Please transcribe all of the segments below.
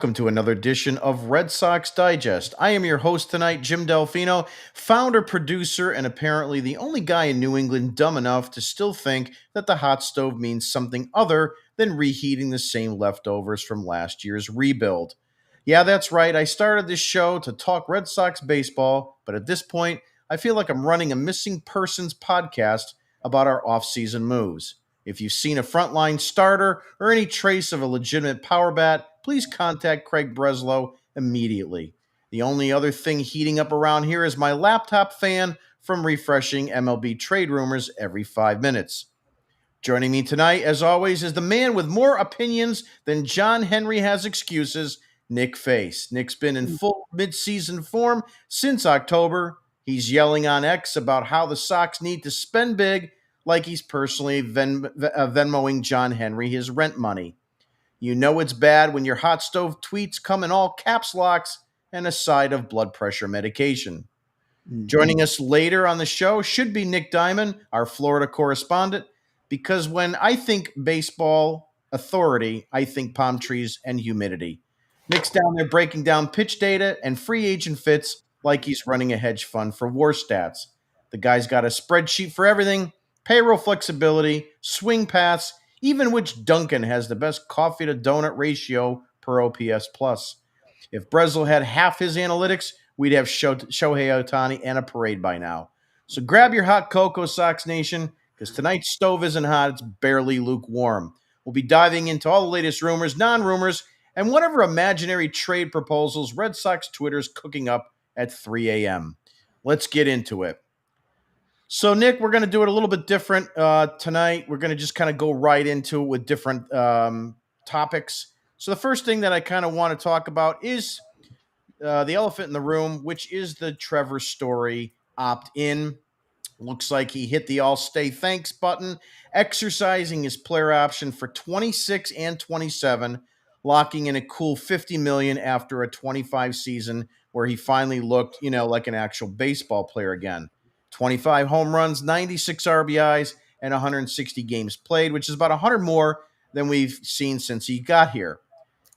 Welcome to another edition of Red Sox Digest. I am your host tonight, Jim Delfino, founder, producer, and apparently the only guy in New England dumb enough to still think that the hot stove means something other than reheating the same leftovers from last year's rebuild. Yeah, that's right. I started this show to talk Red Sox baseball, but at this point, I feel like I'm running a missing persons podcast about our offseason moves. If you've seen a frontline starter or any trace of a legitimate power bat, please contact Craig Breslow immediately. The only other thing heating up around here is my laptop fan from refreshing MLB trade rumors every 5 minutes. Joining me tonight, as always, is the man with more opinions than John Henry has excuses, Nick Face. Nick's been in full midseason form since October. He's yelling on X about how the Sox need to spend big, like he's personally Venmoing John Henry his rent money. You know it's bad when your hot stove tweets come in all caps locks and a side of blood pressure medication. Joining us later on the show should be Nick Diamond, our Florida correspondent, because when I think baseball authority, I think palm trees and humidity. Nick's down there breaking down pitch data and free agent fits like he's running a hedge fund for war stats. The guy's got a spreadsheet for everything: payroll flexibility, swing paths, even which Duncan has the best coffee to donut ratio per OPS plus. If Breslow had half his analytics, we'd have Shohei Ohtani and a parade by now. So grab your hot cocoa, Sox Nation, because tonight's stove isn't hot, it's barely lukewarm. We'll be diving into all the latest rumors, non-rumors, and whatever imaginary trade proposals Red Sox Twitter's cooking up at 3 a.m. Let's get into it. So, Nick, we're going to do it a little bit different tonight. We're going to just kind of go right into it with different topics. So, the first thing that I kind of want to talk about is the elephant in the room, which is the Trevor Story opt in. Looks like he hit the all stay thanks button, exercising his player option for 26 and 27, locking in a cool 50 million after a 25 season where he finally looked, like an actual baseball player again. 25 home runs, 96 RBIs, and 160 games played, which is about 100 more than we've seen since he got here.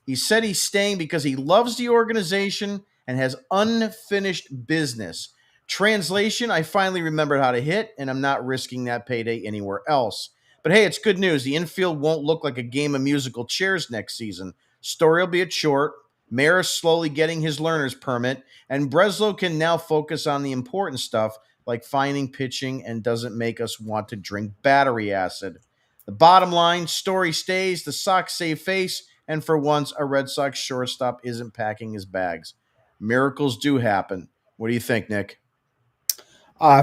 He said he's staying because he loves the organization and has unfinished business. Translation, I finally remembered how to hit, and I'm not risking that payday anywhere else. But hey, it's good news. The infield won't look like a game of musical chairs next season. Story will be at short. Mayer is slowly getting his learner's permit, and Breslow can now focus on the important stuff like finding pitching and doesn't make us want to drink battery acid. The bottom line, Story stays, the Sox save face, and for once, a Red Sox shortstop isn't packing his bags. Miracles do happen. What do you think, Nick?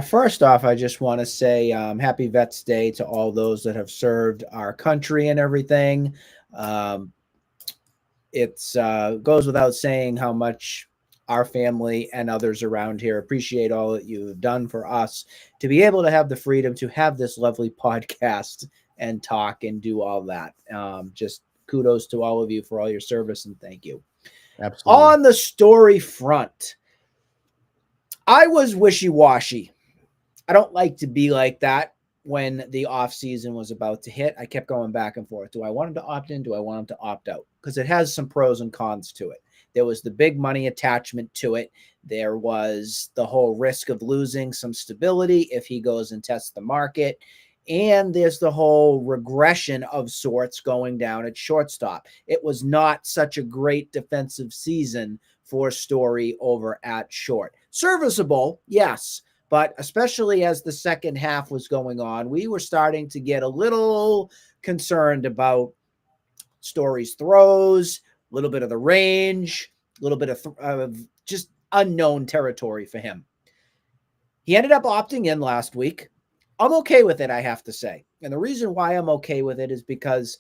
First off, I just want to say Happy Vets Day to all those that have served our country and everything. It goes without saying how much our family and others around here appreciate all that you've done for us to be able to have the freedom to have this lovely podcast and talk and do all that. Just kudos to all of you for all your service and thank you. Absolutely. On the Story front, I was wishy-washy. I don't like to be like that when the off season was about to hit. I kept going back and forth. Do I want him to opt in? Do I want him to opt out? Because it has some pros and cons to it. There was the big money attachment to it. There was the whole risk of losing some stability if he goes and tests the market. And there's the whole regression of sorts going down at shortstop. It was not such a great defensive season for Story over at short. Serviceable, yes, but especially as the second half was going on, we were starting to get a little concerned about Story's throws, a little bit of the range, a little bit of just unknown territory for him. He ended up opting in last week. I'm okay with it, I have to say. And the reason why I'm okay with it is because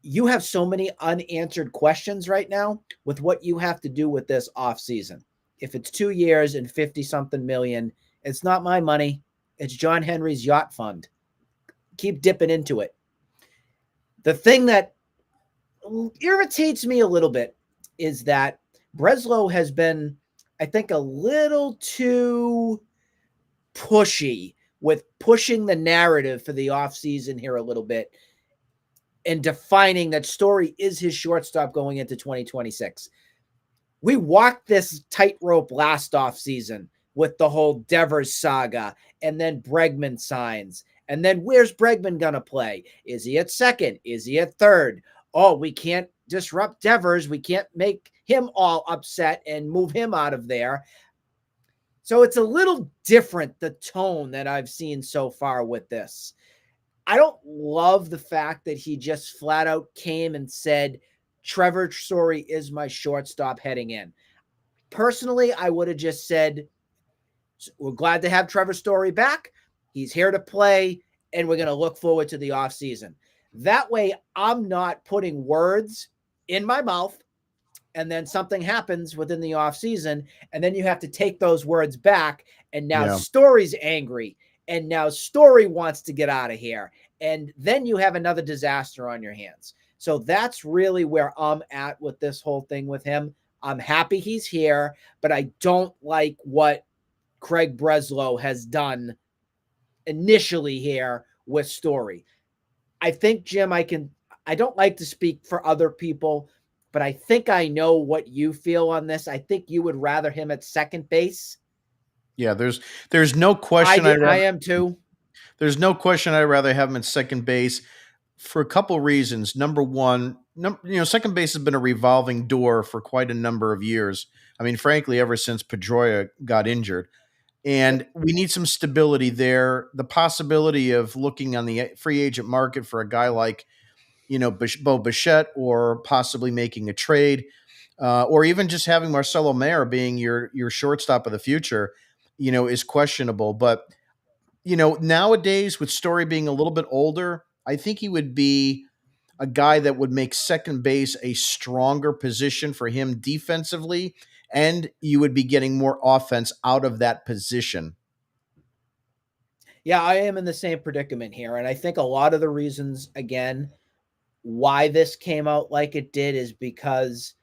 you have so many unanswered questions right now with what you have to do with this offseason. If it's 2 years and 50-something million, it's not my money. It's John Henry's yacht fund. Keep dipping into it. The thing that irritates me a little bit is that Breslow has been, I think, a little too pushy with pushing the narrative for the offseason here a little bit. and defining that Story is his shortstop going into 2026. We walked this tightrope last offseason with the whole Devers saga, and then Bregman signs. And then where's Bregman going to play? Is he at second? Is he at third? Oh, we can't disrupt Devers. We can't make him all upset and move him out of there. So it's a little different, the tone that I've seen so far with this. I don't love the fact that he just flat out came and said, Trevor Story is my shortstop heading in. Personally, I would have just said, we're glad to have Trevor Story back. He's here to play, and we're going to look forward to the offseason. That way, I'm not putting words in my mouth, and then something happens within the offseason, and then you have to take those words back, and now Yeah. Story's angry, and now Story wants to get out of here, and then you have another disaster on your hands. So that's really where I'm at with this whole thing with him. I'm happy he's here, but I don't like what Craig Breslow has done initially here with Story. I think, Jim, I don't like to speak for other people, but I think I know what you feel on this. I think you would rather him at second base. Yeah, there's no question I am too. there's no question I'd rather have him at second base for a couple reasons. Number one, second base has been a revolving door for quite a number of years. I mean, frankly, ever since Pedroia got injured. And we need some stability there. The possibility of looking on the free agent market for a guy like, Bo Bichette, or possibly making a trade, or even just having Marcelo Mayer being your shortstop of the future, is questionable. But nowadays, with Story being a little bit older, I think he would be a guy that would make second base a stronger position for him defensively, and you would be getting more offense out of that position. Yeah, I am in the same predicament here. And I think a lot of the reasons, again, why this came out like it did is because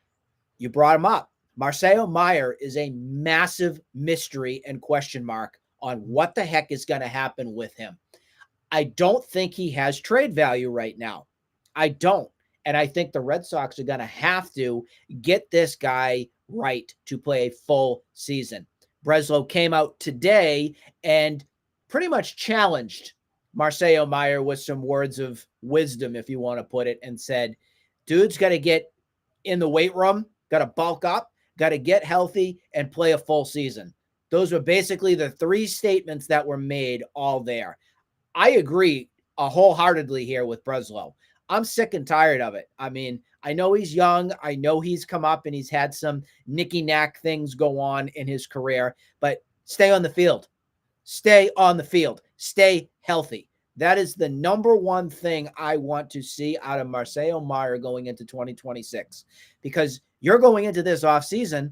you brought him up. Marcelo Meyer is a massive mystery and question mark on what the heck is going to happen with him. I don't think he has trade value right now. I don't. And I think the Red Sox are going to have to get this guy right to play a full season. Breslow came out today and pretty much challenged Marcelo Meyer with some words of wisdom, if you want to put it, and said, dude's got to get in the weight room, got to bulk up, got to get healthy and play a full season. Those were basically the three statements that were made all there. I agree wholeheartedly here with Breslow. I'm sick and tired of it. I mean, I know he's young. I know he's come up and he's had some nicky-knack things go on in his career, but stay on the field. Stay on the field. Stay healthy. That is the number one thing I want to see out of Marcelo Meyer going into 2026, because you're going into this offseason.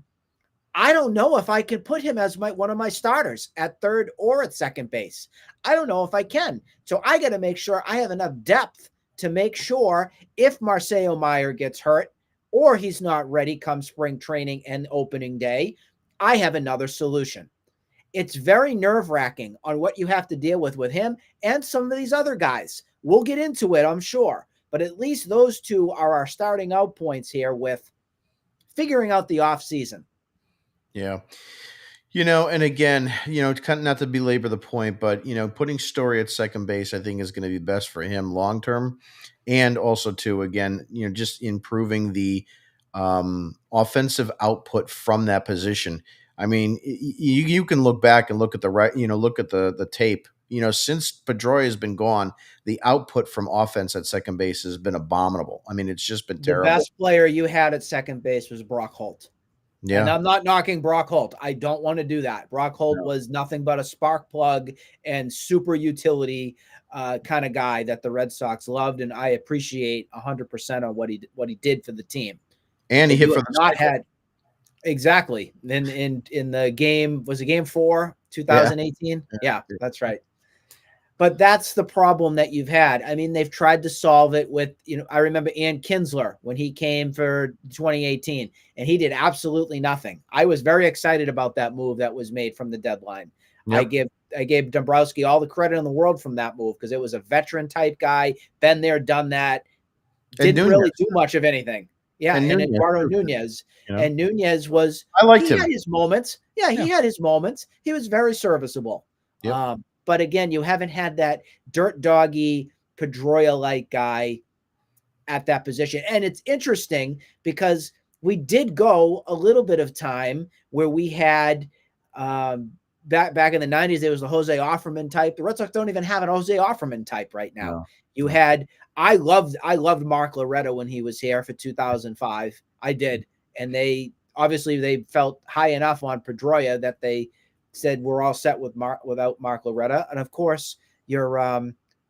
I don't know if I can put him as one of my starters at third or at second base. I don't know if I can. So I got to make sure I have enough depth to make sure if Marcelo Meyer gets hurt or he's not ready come spring training and opening day, I have another solution. It's very nerve-wracking on what you have to deal with him and some of these other guys. We'll get into it, I'm sure. But at least those two are our starting out points here with figuring out the offseason. Yeah. And again, kind of not to belabor the point, but putting Story at second base, I think, is going to be best for him long term, and also too, again, just improving the offensive output from that position. I mean, you can look back and look at look at the tape. Since Pedroia has been gone, the output from offense at second base has been abominable. I mean, it's just been The terrible. best player you had at second base was Brock Holt. And Yeah. I'm not knocking Brock Holt. I don't want to do that. Brock Holt No. was nothing but a spark plug and super utility kind of guy that the Red Sox loved, and I appreciate 100% on what he did for the team. And he But hit you for have the not cycle. had exactly in the game. Was it game 4, Yeah. 2018? Yeah, that's right. But that's the problem that you've had. I mean, they've tried to solve it with, I remember Ian Kinsler when he came for 2018, and he did absolutely nothing. I was very excited about that move that was made from the deadline. Yep. I gave Dombrowski all the credit in the world from that move because it was a veteran type guy, been there, done that. And didn't really Nunez. do much of anything. Yeah, And and Nunez Eduardo too. Nunez. You know, And Nunez was I liked he him. had his moments. Yeah, Yeah. he had his moments. He was very serviceable. Yep. But again, you haven't had that dirt doggy Pedroia like guy at that position. And it's interesting because we did go a little bit of time where we had um, back in the 90s, there was the Jose Offerman type. The Red Sox don't even have an Jose Offerman type right now. No. You No. had I loved Mark Loretta when he was here for 2005. I did. And they obviously they felt high enough on Pedroia that they said we're all set with without Mark Loretta. And of course, your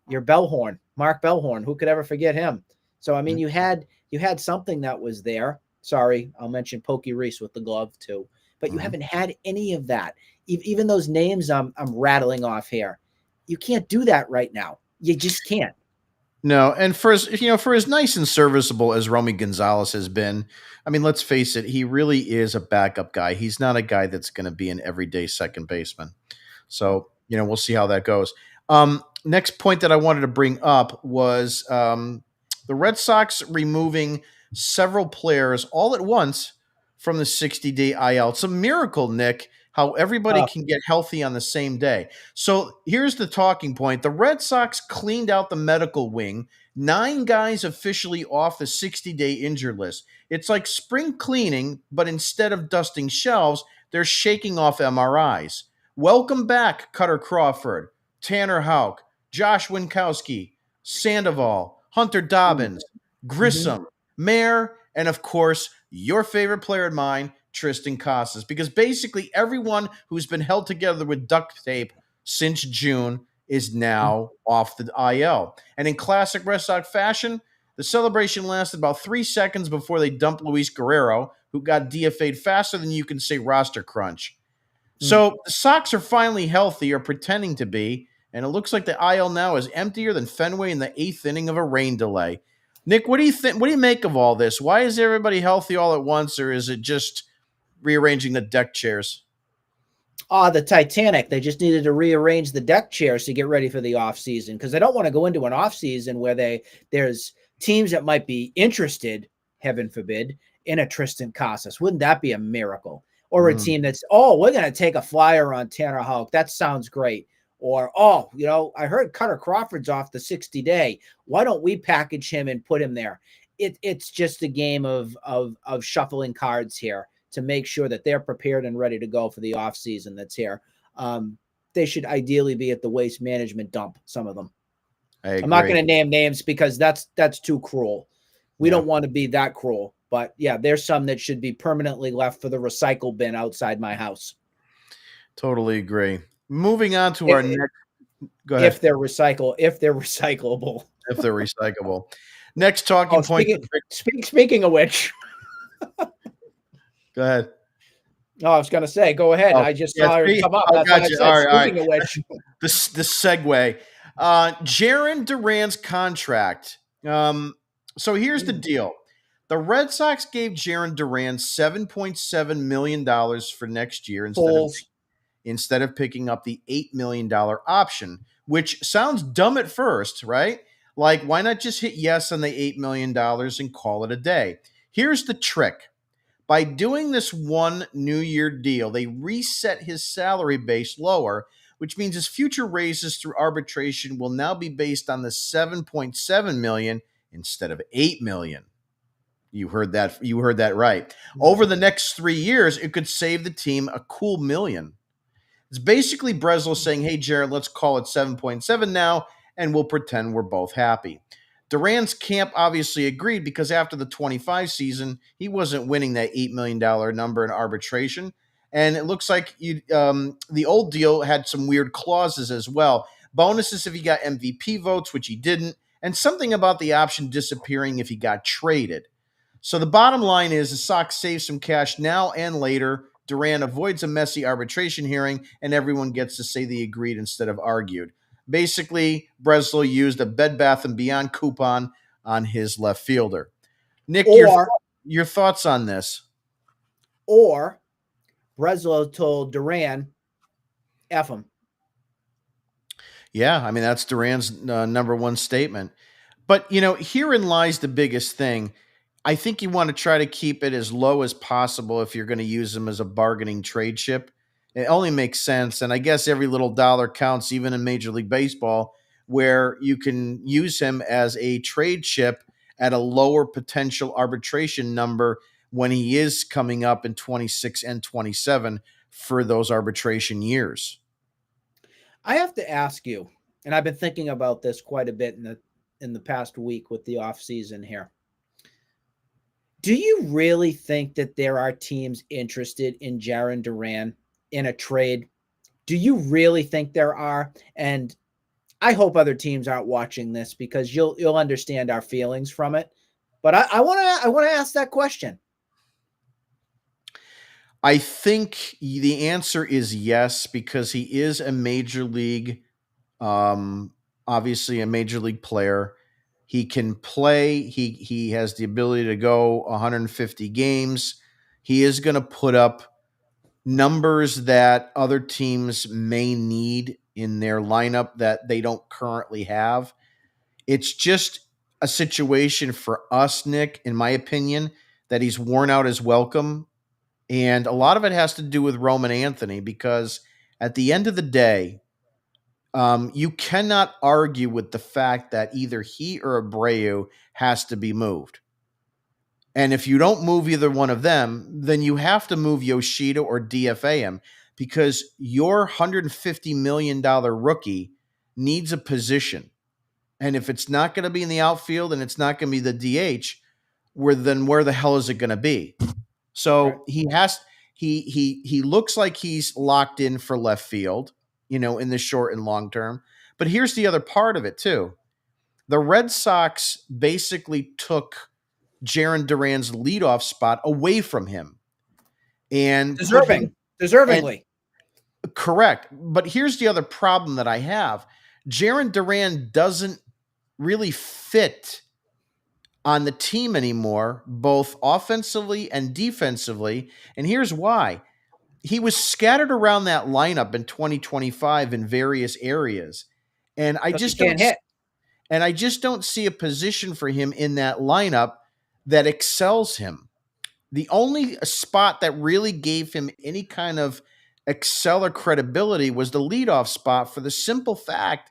Bellhorn, Mark Bellhorn, who could ever forget him? So I mean, Mm. you had something that was there. Sorry, I'll mention Pokey Reese with the glove too, but you Mhm. haven't had any of that. Even those names I'm rattling off here, you can't do that right now. You just can't. No, and for as nice and serviceable as Romy Gonzalez has been, I mean, let's face it, he really is a backup guy. He's not a guy that's going to be an everyday second baseman. So, we'll see how that goes. Next point that I wanted to bring up was the Red Sox removing several players all at once from the 60-day IL. It's a miracle, Nick, how everybody Uh, can get healthy on the same day. So here's the talking point. The Red Sox cleaned out the medical wing. 9 guys officially off the 60-day injured list. It's like spring cleaning, but instead of dusting shelves, they're shaking off MRIs. Welcome back, Cutter Crawford, Tanner Houck, Josh Winkowski, Sandoval, Hunter Dobbins, mm-hmm. Grissom, Mayer, and of course, your favorite player of mine, Tristan Casas. Because basically everyone who's been held together with duct tape since June is now off the IL. And in classic Red Sox fashion, the celebration lasted about 3 seconds before they dumped Luis Guerrero, who got DFA'd faster than you can say roster crunch. So the Sox are finally healthy, or pretending to be, and it looks like the IL now is emptier than Fenway in the 8th inning of a rain delay. Nick, what do you think? What do you make of all this? Why is everybody healthy all at once, or is it just rearranging the deck chairs? The Titanic. They just needed to rearrange the deck chairs to get ready for the offseason because they don't want to go into an offseason where there's teams that might be interested, heaven forbid, in a Tristan Casas. Wouldn't that be a miracle? Or a Mm. team that's, oh, we're going to take a flyer on Tanner Houck. That sounds great. Or, oh, I heard Cutter Crawford's off the 60-day. Why don't we package him and put him there? It's just a game of shuffling cards here to make sure that they're prepared and ready to go for the offseason that's here. They should ideally be at the waste management dump, some of them. I I'm not agree. going to name names because that's too cruel. We Yeah, don't want to be that cruel. But yeah, there's some that should be permanently left for the recycle bin outside my house. totally agree. Moving on to our If, next. Go if ahead. they're recyclable. If they're recyclable. Next talking Oh, point. speaking of which, Go ahead. I was going to say, go ahead. Oh, I just yeah. saw it come up. Oh, That's why I gotcha. All said, right. All right. speaking of which, The segue. Jaron Duran's contract. So here's the deal. The Red Sox gave Jaron Duran $7.7 million for next year fools. instead of picking up the $8 million option, which sounds dumb at first, right? Like, why not just hit yes on the $8 million and call it a day? Here's the trick. By doing this one New Year deal, they reset his salary base lower, which means his future raises through arbitration will now be based on the 7.7 million instead of 8 million. You heard that right. Over the next 3 years, it could save the team a cool million. It's basically Breslow saying, "Hey Jared, let's call it 7.7 now and we'll pretend we're both happy." Duran's camp obviously agreed because after the 25 season, he wasn't winning that $8 million number in arbitration. And it looks like the old deal had some weird clauses as well. Bonuses if he got MVP votes, which he didn't, and something about the option disappearing if he got traded. So the bottom line is the Sox save some cash now and later. Duran avoids a messy arbitration hearing, and everyone gets to say they agreed instead of argued. Basically, Breslow used a Bed Bath and Beyond coupon on his left fielder. Nick, your or your thoughts on this? or Breslow told Duran, F him. Yeah, I mean that's Duran's number one statement. But, herein lies the biggest thing. I think you want to try to keep it as low as possible if you're going to use him as a bargaining trade chip. It only makes sense. And I guess every little dollar counts, even in Major League Baseball, where you can use him as a trade chip at a lower potential arbitration number when he is coming up in 26 and 27 for those arbitration years. I have to ask you, and I've been thinking about this quite a bit in the past week with the off season here. Do you really think that there are teams interested in Jarren Duran in a trade? Do you really think there are? And I hope other teams aren't watching this because you'll understand our feelings from it. But I want to ask that question. I think the answer is yes, because he is a major league, um, obviously a major league player. He can play. He has the ability to go 150 games. He is going to put up numbers that other teams may need in their lineup that they don't currently have. It's just a situation for us, Nick, in my opinion, that he's worn out his welcome. And a lot of it has to do with Roman Anthony, because at the end of the day, you cannot argue with the fact that either he or Abreu has to be moved. And if you don't move either one of them, then you have to move Yoshida or DFA him, because your $150 million rookie needs a position. And if it's not going to be in the outfield and it's not going to be the DH, where the hell is it going to be? Right. So he looks like he's locked in for left field, in the short and long term. But here's the other part of it too. The Red Sox basically took Jarren Duran's leadoff spot away from him and put him and Deservingly. correct. But here's the other problem that I have. Jarren Duran doesn't really fit on the team anymore, both offensively and defensively. And here's why. He was scattered around that lineup in 2025 in various areas. And I Because he just don't can't hit. and I just don't see a position for him in that lineup that excels him. The only spot that really gave him any kind of exceller credibility was the leadoff spot, for the simple fact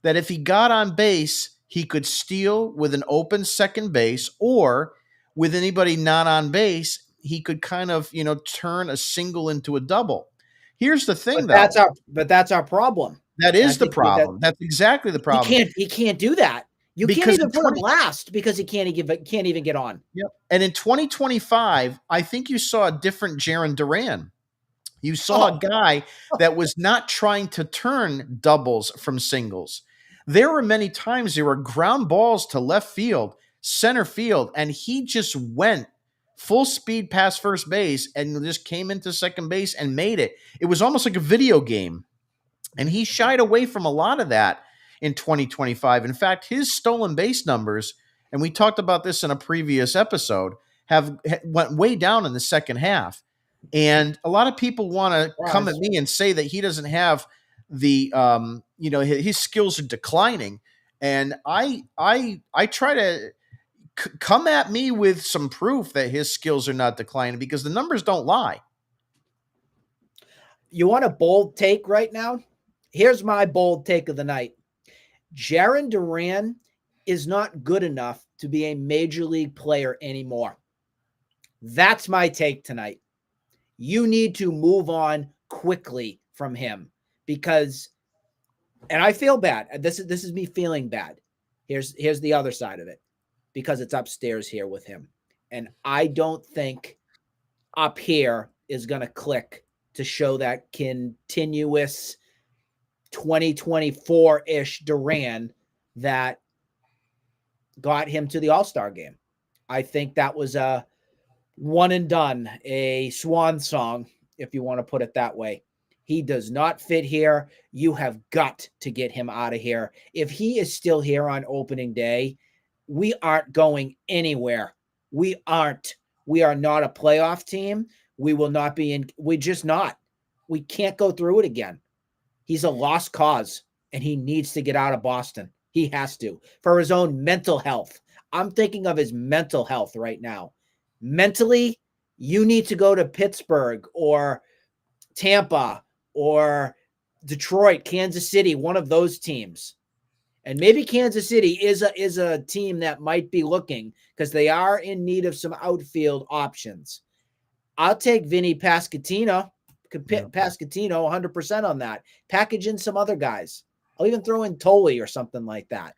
that if he got on base, he could steal with an open second base, or with anybody not on base, he could kind of, turn a single into a double. Here's the thing though. But that's our problem. That And I is the think that problem. That's exactly the he problem. can't do that. You can't Because in even put him 20 last because he can't even get on. Yep. And in 2025, I think you saw a different Jarren Duran. You saw a Oh, guy that was not trying to turn doubles from singles. There were many times there were ground balls to left field, center field, and he just went full speed past first base and just came into second base and made it. It was almost like a video game. And he shied away from a lot of that in 2025. In fact, his stolen base numbers, and we talked about this in a previous episode, have went way down in the second half. And a lot of people want to come at surprise. me and say that he doesn't have the, his skills are declining. And I try to come at me with some proof that his skills are not declining, because the numbers don't lie. You want a bold take right now? Here's my bold take of the night. Jarren Duran is not good enough to be a major league player anymore. That's my take tonight. You need to move on quickly from him because, and I feel bad. This is me feeling bad. Here's the other side of it, because it's upstairs here with him. And I don't think up here is going to click to show that continuous 2024-ish Duran that got him to the All-Star game. I think that was a one and done, a swan song, if you want to put it that way. He does not fit here. You have got to get him out of here. If he is still here on opening day, we aren't going anywhere. We aren't. We are not a playoff team. We will not be in. We're just not. We can't go through it again. He's a lost cause, and he needs to get out of Boston. He has to for his own mental health. I'm thinking of his mental health right now. Mentally, you need to go to Pittsburgh or Tampa or Detroit, Kansas City, one of those teams. And maybe Kansas City is a team that might be looking because they are in need of some outfield options. I'll take Vinny Pasquantino, Yeah. Pasquantino 100% on that. Package in some other guys. I'll even throw in Tolley or something like that.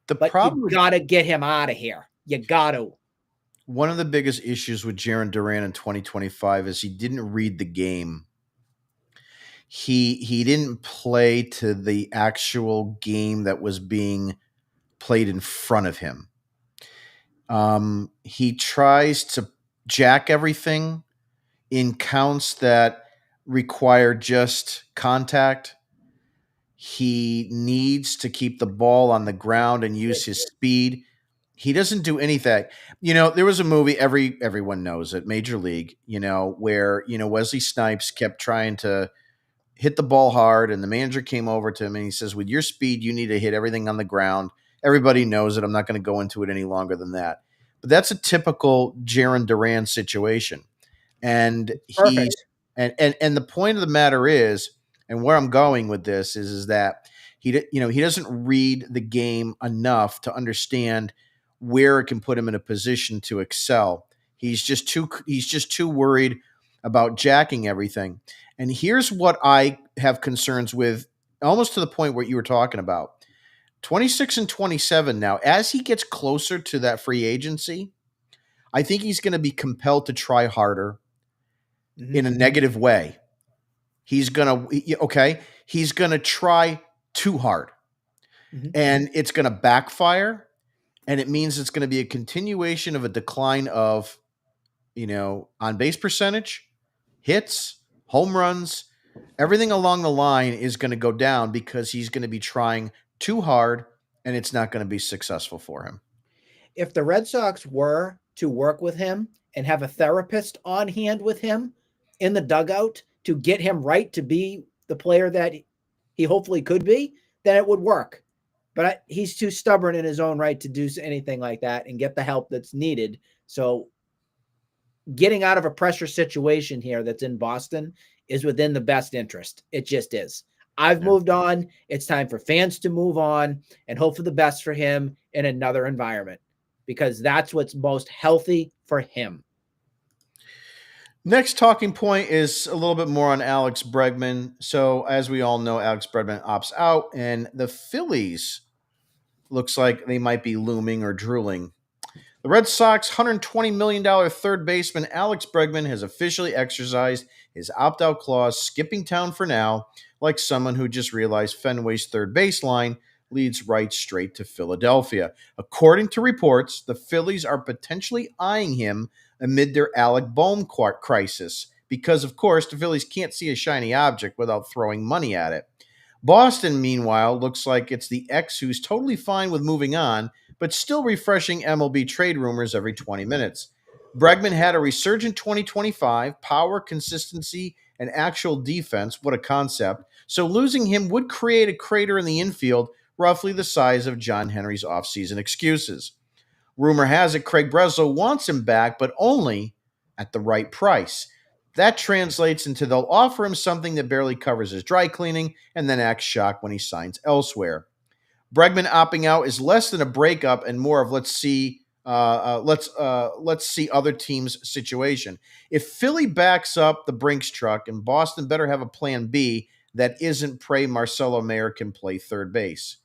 The But you problem with got to get him out of here. You got to. one of the biggest issues with Jaron Duran in 2025 is he didn't read the game. He didn't play to the actual game that was being played in front of him. He tries to jack everything in counts that require just contact. He needs to keep the ball on the ground and use his speed. He doesn't do anything. There was a movie everyone knows it, Major League, where, Wesley Snipes kept trying to hit the ball hard and the manager came over to him and he says, "With your speed, you need to hit everything on the ground." Everybody knows it. I'm not going to go into it any longer than that. But that's a typical Jaron Duran situation. And he's Perfect. and the point of the matter is, and where I'm going with this is that he doesn't read the game enough to understand where it can put him in a position to excel. He's just too worried about jacking everything. And here's what I have concerns with, almost to the point where you were talking about. 26 and 27 now, as he gets closer to that free agency, I think he's going to be compelled to try harder in a negative way. He's going to, okay, he's going to try too hard and it's going to backfire. And it means it's going to be a continuation of a decline of, on base percentage, hits, home runs, everything along the line is going to go down because he's going to be trying too hard and it's not going to be successful for him. If the Red Sox were to work with him and have a therapist on hand with him in the dugout to get him right to be the player that he hopefully could be, then it would work. But he's too stubborn in his own right to do anything like that and get the help that's needed. So getting out of a pressure situation here that's in Boston is within the best interest. It just is. I've Yeah. moved on. It's time for fans to move on and hope for the best for him in another environment because that's what's most healthy for him. Next talking point is a little bit more on Alex Bregman. So, as we all know, Alex Bregman opts out, and the Phillies looks like they might be looming or drooling. The Red Sox $120 million third baseman Alex Bregman has officially exercised his opt out clause, skipping town for now, like someone who just realized Fenway's third baseline leads right straight to Philadelphia. According to reports, the Phillies are potentially eyeing him amid their Alec Bohm crisis, because, of course, the Phillies can't see a shiny object without throwing money at it. Boston, meanwhile, looks like it's the ex who's totally fine with moving on, but still refreshing MLB trade rumors every 20 minutes. Bregman had a resurgent 2025, power, consistency, and actual defense. What a concept. So losing him would create a crater in the infield, roughly the size of John Henry's offseason excuses. Rumor has it Craig Breslow wants him back, but only at the right price. That translates into they'll offer him something that barely covers his dry cleaning and then act shocked when he signs elsewhere. Bregman opting out is less than a breakup and more of let's see other teams' situation. If Philly backs up the Brinks truck, and Boston better have a plan B that isn't pray Marcelo Mayer can play third base.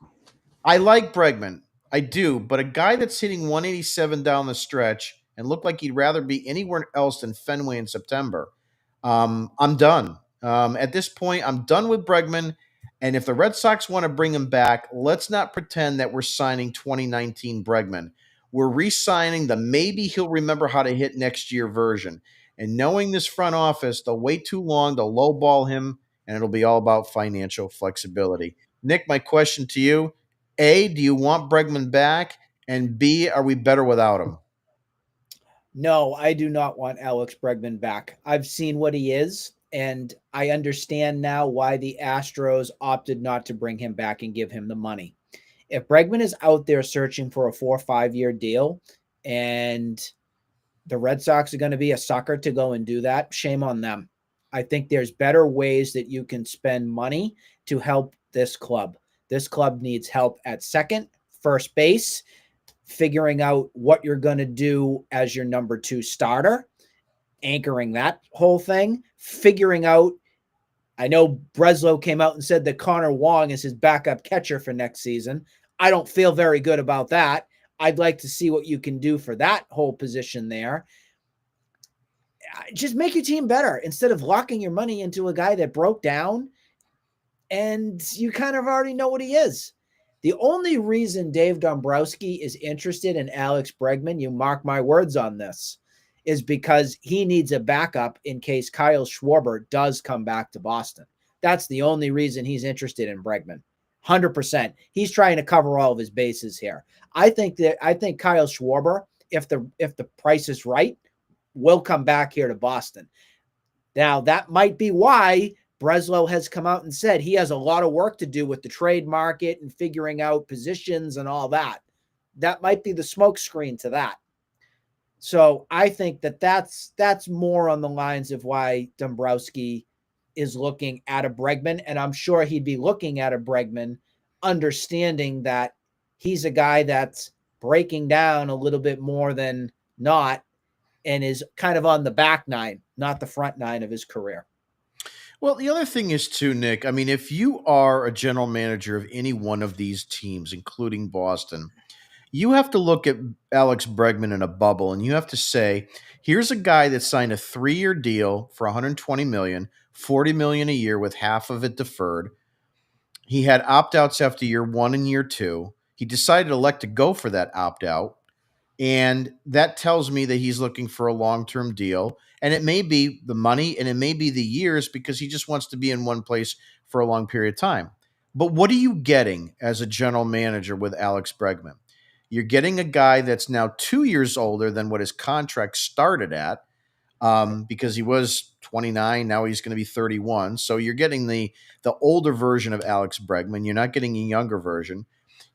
I like Bregman, I do, but a guy that's hitting 187 down the stretch and looked like he'd rather be anywhere else than Fenway in September. I'm done. At this point, I'm done with Bregman. And if the Red Sox want to bring him back, let's not pretend that we're signing 2019 Bregman. We're re signing the maybe he'll remember how to hit next year version. And knowing this front office, they'll wait too long, they'll lowball him, and it'll be all about financial flexibility. Nick, my question to you: A, do you want Bregman back? And B, are we better without him? No, I do not want Alex Bregman back. I've seen what he is, and I understand now why the Astros opted not to bring him back and give him the money. If Bregman is out there searching for a 4 or 5 year deal and the Red Sox are going to be a sucker to go and do that, shame on them. I think there's better ways that you can spend money to help this club. This club needs help at second, first base, figuring out what you're going to do as your number two starter, anchoring that whole thing, figuring out. I know Breslow came out and said that Connor Wong is his backup catcher for next season. I don't feel very good about that. I'd like to see what you can do for that whole position there. Just make your team better instead of locking your money into a guy that broke down and you kind of already know what he is. The only reason Dave Dombrowski is interested in Alex Bregman, you mark my words on this, is because he needs a backup in case Kyle Schwarber does come back to Boston. That's the only reason he's interested in Bregman. 100%. He's trying to cover all of his bases here. I think Kyle Schwarber, if the price is right, will come back here to Boston. Now, that might be why Breslow has come out and said he has a lot of work to do with the trade market and figuring out positions and all that. That might be the smokescreen to that. So I think that's more on the lines of why Dombrowski is looking at a Bregman, and I'm sure he'd be looking at a Bregman, understanding that he's a guy that's breaking down a little bit more than not, and is kind of on the back nine, not the front nine of his career. Well, the other thing is too, Nick. I mean, if you are a general manager of any one of these teams, including Boston, you have to look at Alex Bregman in a bubble, and you have to say, here's a guy that signed a 3-year deal for 120 million, 40 million a year with half of it deferred. He had opt-outs after year 1 and year 2. He decided to elect to go for that opt-out. And that tells me that he's looking for a long-term deal. And it may be the money and it may be the years because he just wants to be in one place for a long period of time. But what are you getting as a general manager with Alex Bregman? You're getting a guy that's now 2 years older than what his contract started at, because he was 29. Now he's going to be 31. So you're getting the older version of Alex Bregman. You're not getting a younger version.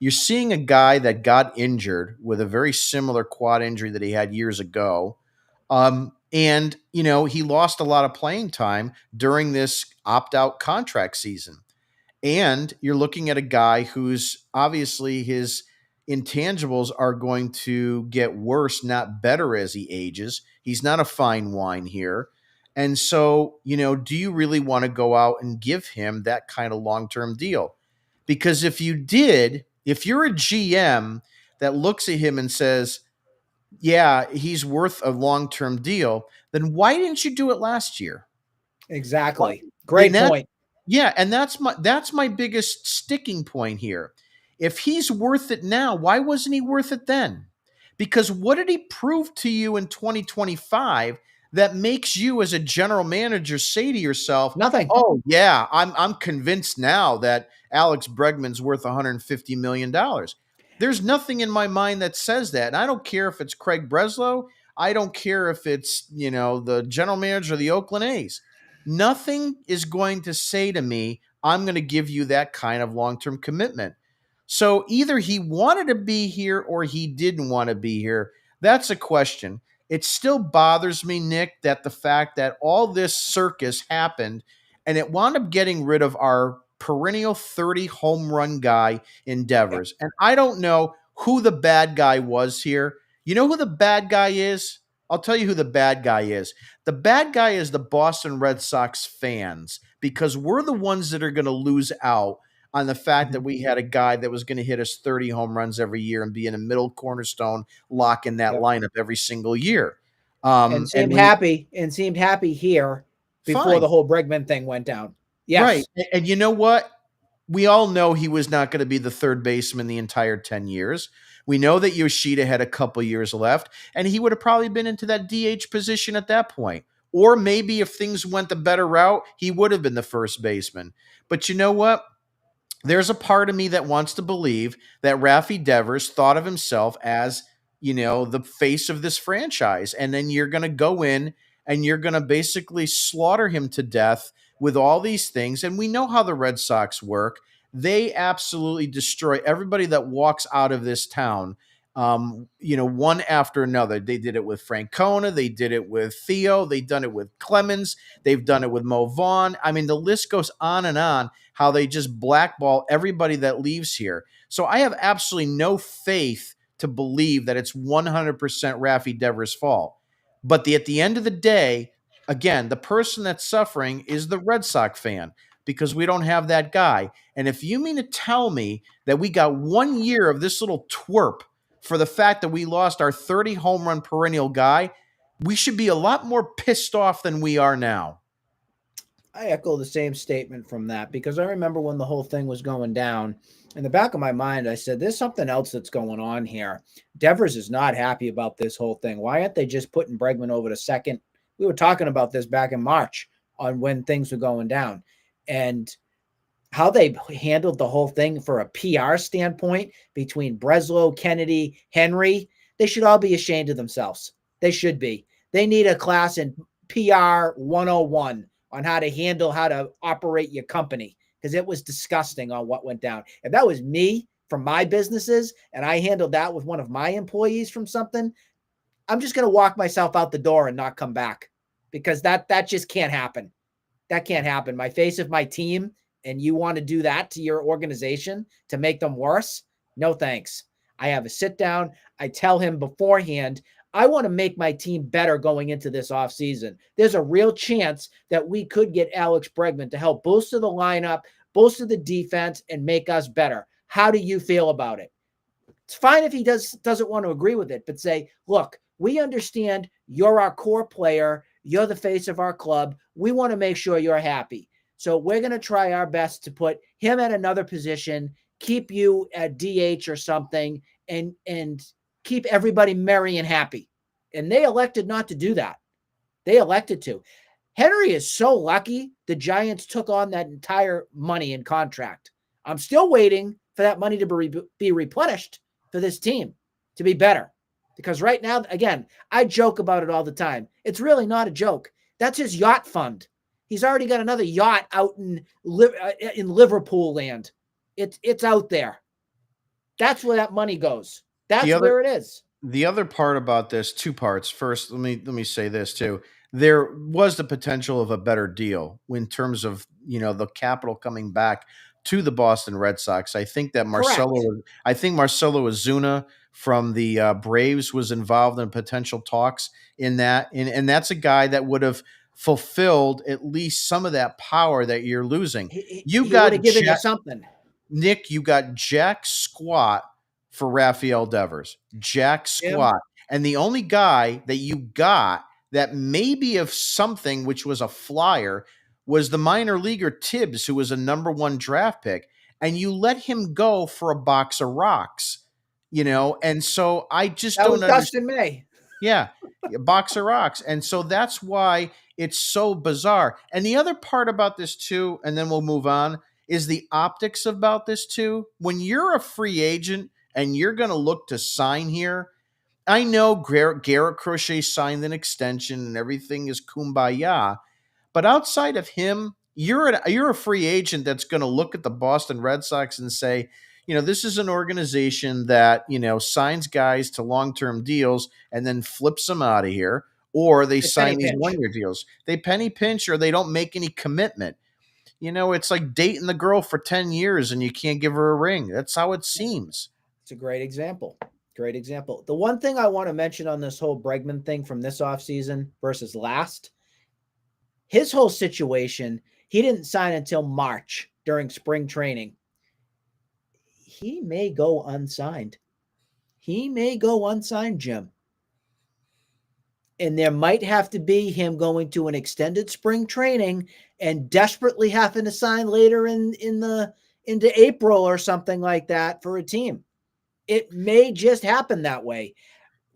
You're seeing a guy that got injured with a very similar quad injury that he had years ago. And, he lost a lot of playing time during this opt out contract season. And you're looking at a guy who's obviously his intangibles are going to get worse, not better as he ages. He's not a fine wine here. And so, do you really want to go out and give him that kind of long term deal? Because if you did, if you're a GM that looks at him and says, yeah, he's worth a long term deal, then why didn't you do it last year? What? Exactly. And Great that, point. yeah, and that's my biggest sticking point here. If he's worth it now, why wasn't he worth it then? Because what did he prove to you in 2025 that makes you as a general manager say to yourself, Nothing. "Oh, yeah, I'm convinced now that Alex Bregman's worth 150 million dollars." There's nothing in my mind that says that. And I don't care if it's Craig Breslow, I don't care if it's, the general manager of the Oakland A's. Nothing is going to say to me, I'm going to give you that kind of long term commitment. So either he wanted to be here or he didn't want to be here. That's a question. It still bothers me, Nick, that the fact that all this circus happened and it wound up getting rid of our perennial 30 home run guy in Yep. Devers. And I don't know who the bad guy was here. You know who the bad guy is? I'll tell you who the bad guy is. The bad guy is the Boston Red Sox fans because we're the ones that are going to lose out on the fact that Mhm. we had a guy that was going to hit us 30 home runs every year and be in a middle cornerstone lock in that Yep. lineup every single year. And And seemed when you happy here before fine, the whole Bregman thing went down. right. Yes. And you know what? We all know he was not going to be the third baseman the entire 10 years. We know that Yoshida had a couple years left, and he would have probably been into that DH position at that point. Or maybe if things went the better route, he would have been the first baseman. But you know what? There's a part of me that wants to believe that Rafi Devers thought of himself as, the face of this franchise. And then you're going to go in and you're going to basically slaughter him to death with all these things. And we know how the Red Sox work. They absolutely destroy everybody that walks out of this town. One after another. They did it with Francona. They did it with Theo. They've done it with Clemens. They've done it with Mo Vaughn. I mean, the list goes on and on. How they just blackball everybody that leaves here. So I have absolutely no faith to believe that it's 100% Rafi Devers' fault. But at the end of the day, again, the person that's suffering is the Red Sox fan because we don't have that guy. And if you mean to tell me that we got 1 year of this little twerp for the fact that we lost our 30 home run perennial guy, we should be a lot more pissed off than we are now. I echo the same statement from that because I remember when the whole thing was going down, in the back of my mind, I said, there's something else that's going on here. Devers is not happy about this whole thing. Why aren't they just putting Bregman over to second? We were talking about this back in March on when things were going down. And how they handled the whole thing for a PR standpoint between Breslow, Kennedy, Henry, they should all be ashamed of themselves. They should be. They need a class in PR 101 on how to operate your company because it was disgusting on what went down. If that was me from my businesses and I handled that with one of my employees from something, I'm just going to walk myself out the door and not come back because that just can't happen. That can't happen. My face of my team, and you want to do that to your organization to make them worse? No, thanks. I have a sit down. I tell him beforehand, I want to make my team better going into this offseason. There's a real chance that we could get Alex Bregman to help bolster the lineup, bolster the defense, and make us better. How do you feel about it? It's fine if he doesn't want to agree with it, but say, look, we understand you're our core player. You're the face of our club. We want to make sure you're happy. So we're going to try our best to put him at another position, keep you at DH or something, and keep everybody merry and happy. And they elected not to do that. They elected to. Henry is so lucky the Giants took on that entire money in contract. I'm still waiting for that money to be replenished for this team to be better. Because right now, again, I joke about it all the time. It's really not a joke. That's his yacht fund. He's already got another yacht out in Liverpool land. It's out there. That's where that money goes. That's where it is. The other part about this, two parts. First, let me say this too. There was the potential of a better deal in terms of the capital coming back to the Boston Red Sox. I think that Correct. Marcelo Ozuna from the Braves was involved in potential talks in that, and that's a guy that would have fulfilled at least some of that power that you're losing. You He would have got given you something. Nick, you got Jack Squat for Rafael Devers. Jack Jim, Squat. And the only guy that you got that maybe of something, which was a flyer, was the minor leaguer Tibbs, who was a number 1 draft pick. And you let him go for a box of rocks, And so I just that was don't understand. Dustin May. Yeah, a box of rocks. And so that's why it's so bizarre. And the other part about this too, and then we'll move on, is the optics about this too. When you're a free agent and you're going to look to sign here, I know Garrett Crochet signed an extension and everything is kumbaya, but outside of him, you're a free agent that's going to look at the Boston Red Sox and say, this is an organization that signs guys to long-term deals and then flips them out of here, or they They penny sign these pinch. one-year deals. They penny pinch, or they don't make any commitment. It's like dating the girl for 10 years and you can't give her a ring. That's how it seems. It's a great example. Great example. The one thing I want to mention on this whole Bregman thing from this offseason versus last, his whole situation, he didn't sign until March during spring training. He may go unsigned. He may go unsigned, Jim. And there might have to be him going to an extended spring training and desperately having to sign later into April or something like that for a team. It may just happen that way. It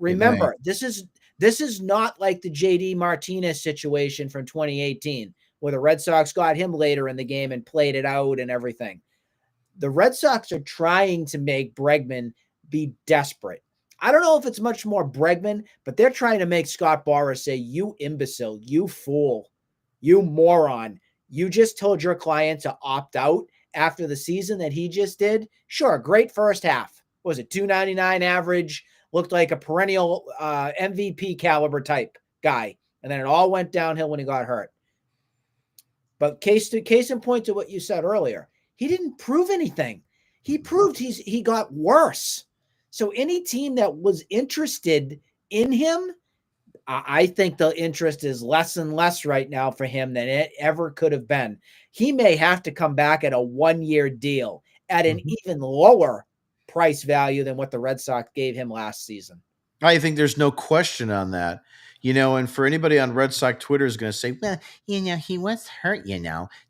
may. Remember, this is not like the JD Martinez situation from 2018 where the Red Sox got him later in the game and played it out and everything. The Red Sox are trying to make Bregman be desperate. I don't know if it's much more Bregman, but they're trying to make Scott Boras say, you imbecile, you fool, you moron. You just told your client to opt out after the season that he just did, sure, great first half. What was it 299 average? Looked like a perennial MVP caliber type guy. And then it all went downhill when he got hurt. But case in point to what you said earlier, he didn't prove anything. He proved he got worse. So any team that was interested in him, I think the interest is less and less right now for him than it ever could have been. He may have to come back at a 1-year deal at an Mhm. even lower price value than what the Red Sox gave him last season. I think there's no question on that. And for anybody on Red Sox Twitter is going to say, well, he was hurt.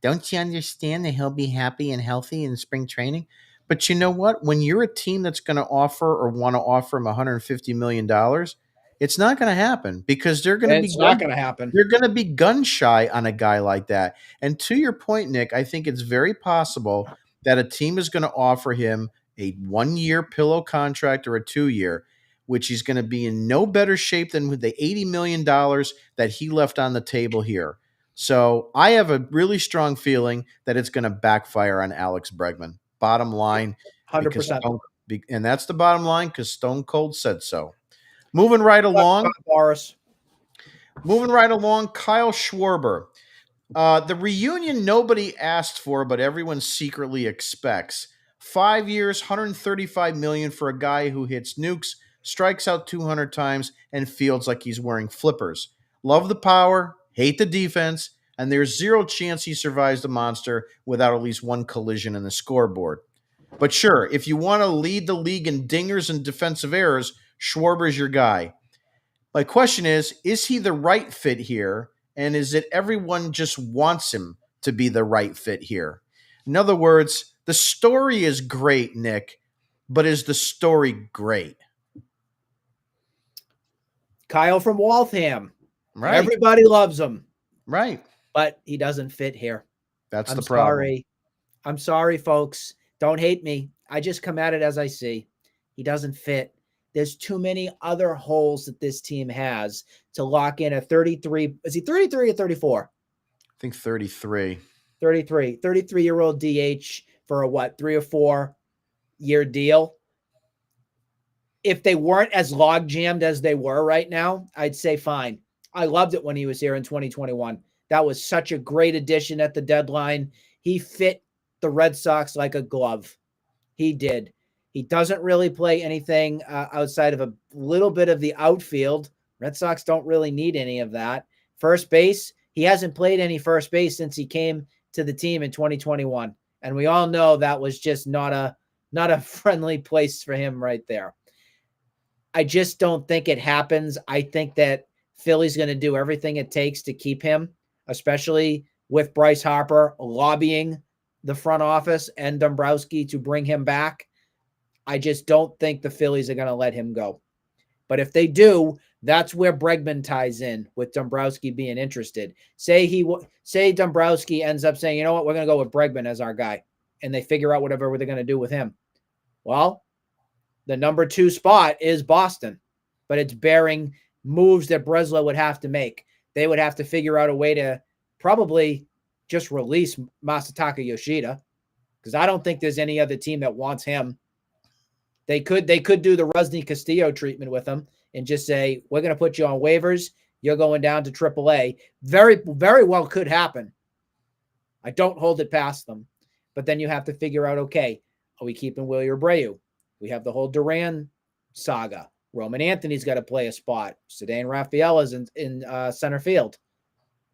Don't you understand that he'll be happy and healthy in spring training? But you know what? When you're a team that's going to offer or want to offer him $150 million, it's not going to happen because It's not going to happen. they're going to be gun shy on a guy like that. And to your point, Nick, I think it's very possible that a team is going to offer him a 1-year pillow contract or a 2-year, which he's going to be in no better shape than with the $80 million that he left on the table here. So I have a really strong feeling that it's going to backfire on Alex Bregman. Bottom line, because 100%. and that's the bottom line because Stone Cold said so. Moving right along, Boris. Kyle Schwarber. The reunion nobody asked for, but everyone secretly expects. 5 years, 135 million for a guy who hits nukes, strikes out 200 times, and feels like he's wearing flippers. Love the power, hate the defense, and there's zero chance he survives the monster without at least one collision in the scoreboard. But sure, if you want to lead the league in dingers and defensive errors, Schwarber's your guy. My question is he the right fit here? And is it everyone just wants him to be the right fit here? In other words, the story is great, Nick, but is the story great? Kyle from Waltham. Right, Everybody loves him, right. but he doesn't fit here. That's I'm the problem. sorry. I'm sorry, folks. Don't hate me. I just come at it as I see. He doesn't fit. There's too many other holes that this team has to lock in a 33. Is he 33 or 34? I think 33. 33-year-old DH for a what, 3 or 4 year deal. If they weren't as log jammed as they were right now, I'd say fine. I loved it when he was here in 2021. That was such a great addition at the deadline. He fit the Red Sox like a glove. He did. He doesn't really play anything outside of a little bit of the outfield. Red Sox don't really need any of that. First base, he hasn't played any first base since he came to the team in 2021. And we all know that was just not a friendly place for him right there. I just don't think it happens. I think that Philly's going to do everything it takes to keep him, especially with Bryce Harper lobbying the front office and Dombrowski to bring him back. I just don't think the Phillies are going to let him go. But if they do, that's where Bregman ties in with Dombrowski being interested. Say Dombrowski ends up saying, you know what, we're going to go with Bregman as our guy, and they figure out whatever they're going to do with him. Well, the number 2 spot is Boston, but it's bearing moves that Breslow would have to make. They would have to figure out a way to probably just release Masataka Yoshida, because I don't think there's any other team that wants him. They could do the Rusney Castillo treatment with him and just say, we're going to put you on waivers. You're going down to AAA. Very, very well could happen. I don't hold it past them. But then you have to figure out, okay, are we keeping Wilyer Abreu? We have the whole Duran saga. Roman Anthony's got to play a spot. Ceddanne Rafael is in center field.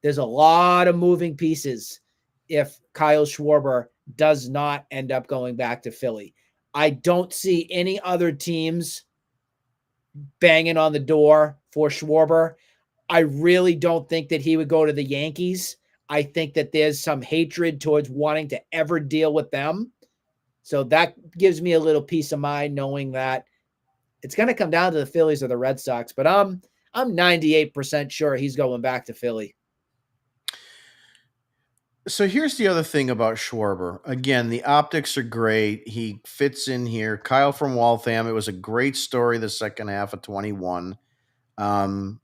There's a lot of moving pieces if Kyle Schwarber does not end up going back to Philly. I don't see any other teams banging on the door for Schwarber. I really don't think that he would go to the Yankees. I think that there's some hatred towards wanting to ever deal with them. So that gives me a little peace of mind knowing that it's going to come down to the Phillies or the Red Sox. But I'm 98% sure he's going back to Philly. So here's the other thing about Schwarber. Again, the optics are great. He fits in here. Kyle from Waltham. It was a great story the second half of 21. And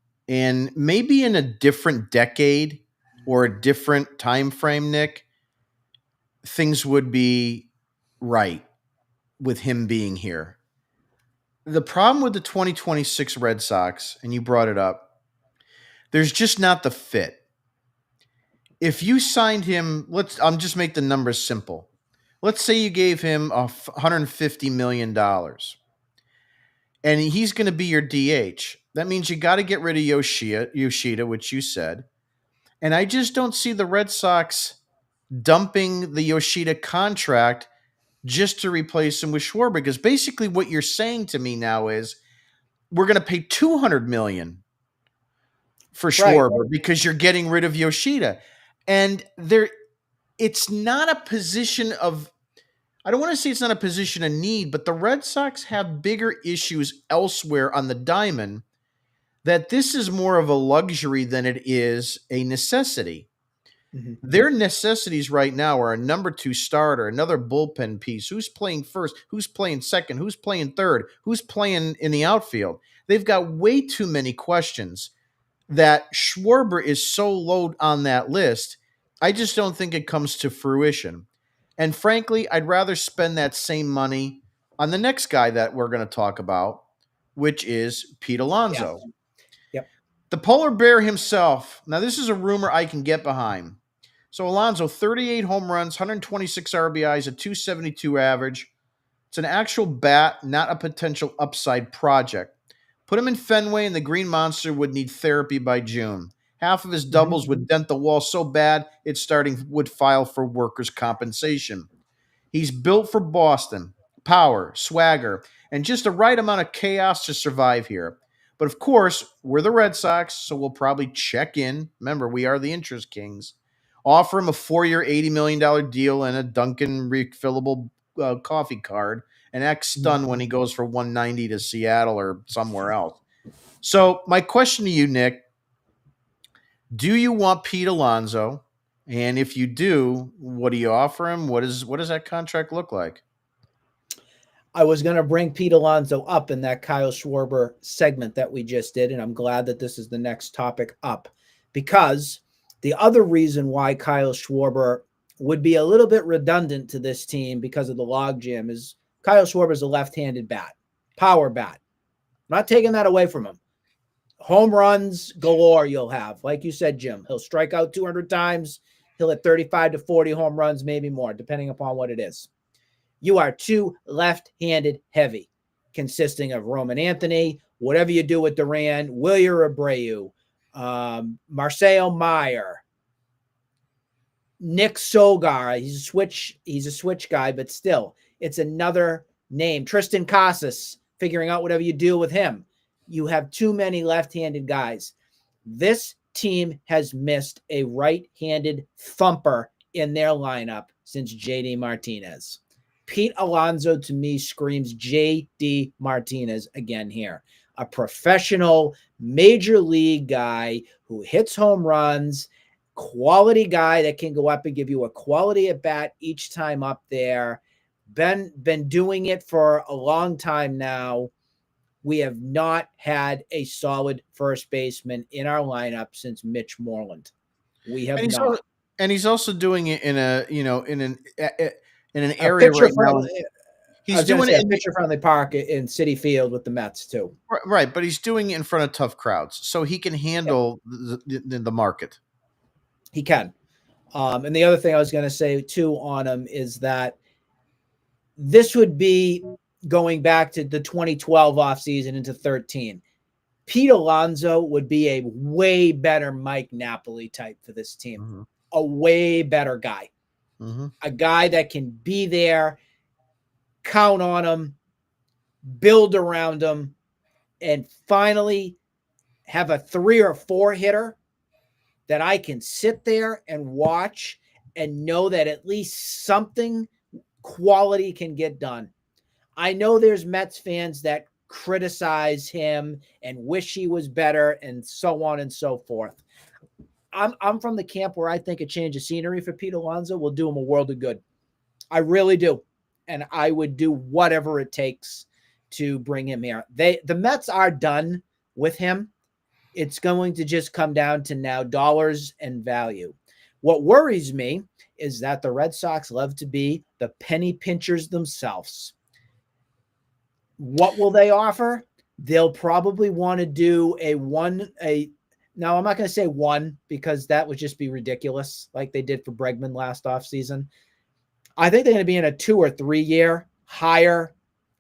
maybe in a different decade or a different time frame, Nick, things would be right with him being here. The problem with the 2026 Red Sox, and you brought it up, there's just not the fit. If you signed him, I'm just make the numbers simple. Let's say you gave him $150 million, and he's going to be your DH. That means you got to get rid of Yoshida, which you said. And I just don't see the Red Sox dumping the Yoshida contract just to replace him with Schwarber. Because basically, what you're saying to me now is we're going to pay $200 million for Right. Schwarber because you're getting rid of Yoshida, and it's not a position of. I don't want to say it's not a position of need, but the Red Sox have bigger issues elsewhere on the diamond. That this is more of a luxury than it is a necessity. Mm-hmm. Their necessities right now are a number two starter, another bullpen piece. Who's playing first? Who's playing second? Who's playing third? Who's playing in the outfield? They've got way too many questions that Schwarber is so low on that list. I just don't think it comes to fruition. And frankly, I'd rather spend that same money on the next guy that we're going to talk about, which is Pete Yeah. Alonso. Yep. The polar bear himself. Now, this is a rumor I can get behind. So Alonso, 38 home runs, 126 RBIs, a 272 average. It's an actual bat, not a potential upside project. Put him in Fenway, and the Green Monster would need therapy by June. Half of his doubles would dent the wall so bad would file for workers' compensation. He's built for Boston. Power, swagger, and just the right amount of chaos to survive here. But of course, we're the Red Sox, so we'll probably check in. Remember, we are the interest kings. Offer him a 4-year, $80 million deal and a Dunkin' refillable coffee card, and act stunned when he goes for 190 to Seattle or somewhere else. So, my question to you, Nick, do you want Pete Alonso? And if you do, what do you offer him? What does that contract look like? I was going to bring Pete Alonso up in that Kyle Schwarber segment that we just did, and I'm glad that this is the next topic up, because the other reason why Kyle Schwarber would be a little bit redundant to this team because of the logjam is Kyle Schwarber is a left-handed bat, power bat. I'm not taking that away from him. Home runs galore you'll have. Like you said, Jim, he'll strike out 200 times. He'll hit 35 to 40 home runs, maybe more, depending upon what it is. You are too left-handed heavy, consisting of Roman Anthony, whatever you do with Duran, Wilyer Abreu, Marcelo Meyer, Nick Sogar. He's a switch guy, but still, it's another name. Tristan Casas, figuring out whatever you do with him. You have too many left-handed guys. This team has missed a right-handed thumper in their lineup since JD Martinez. Pete Alonso, to me, screams JD Martinez again here. A professional major league guy who hits home runs, quality guy that can go up and give you a quality at bat each time up there. Been doing it for a long time now. We have not had a solid first baseman in our lineup since Mitch Moreland. We have not. And he's also doing it in an A area pitcher right now. friendly, I He's was going to doing say it a pitcher friendly park in City Field with the Mets too. right, but he's doing it in front of tough crowds, so he can handle the market. He can. And the other thing I was going to say too on him is that this would be going back to the 2012 offseason into 13. Pete Alonso would be a way better Mike Napoli type for this team. Mm-hmm. A way better guy. Mm-hmm. A guy that can be there, count on him, build around him, and finally have a 3 or 4 hitter that I can sit there and watch and know that at least something quality can get done. I know there's Mets fans that criticize him and wish he was better and so on and so forth. I'm from the camp where I think a change of scenery for Pete Alonso will do him a world of good. I really do. And I would do whatever it takes to bring him here. The Mets are done with him. It's going to just come down to now dollars and value. What worries me is that the Red Sox love to be the penny pinchers themselves. What will they offer? They'll probably want to do a one a now I'm not going to say one because that would just be ridiculous like they did for Bregman last offseason. I think they're going to be in a 2 or 3 year higher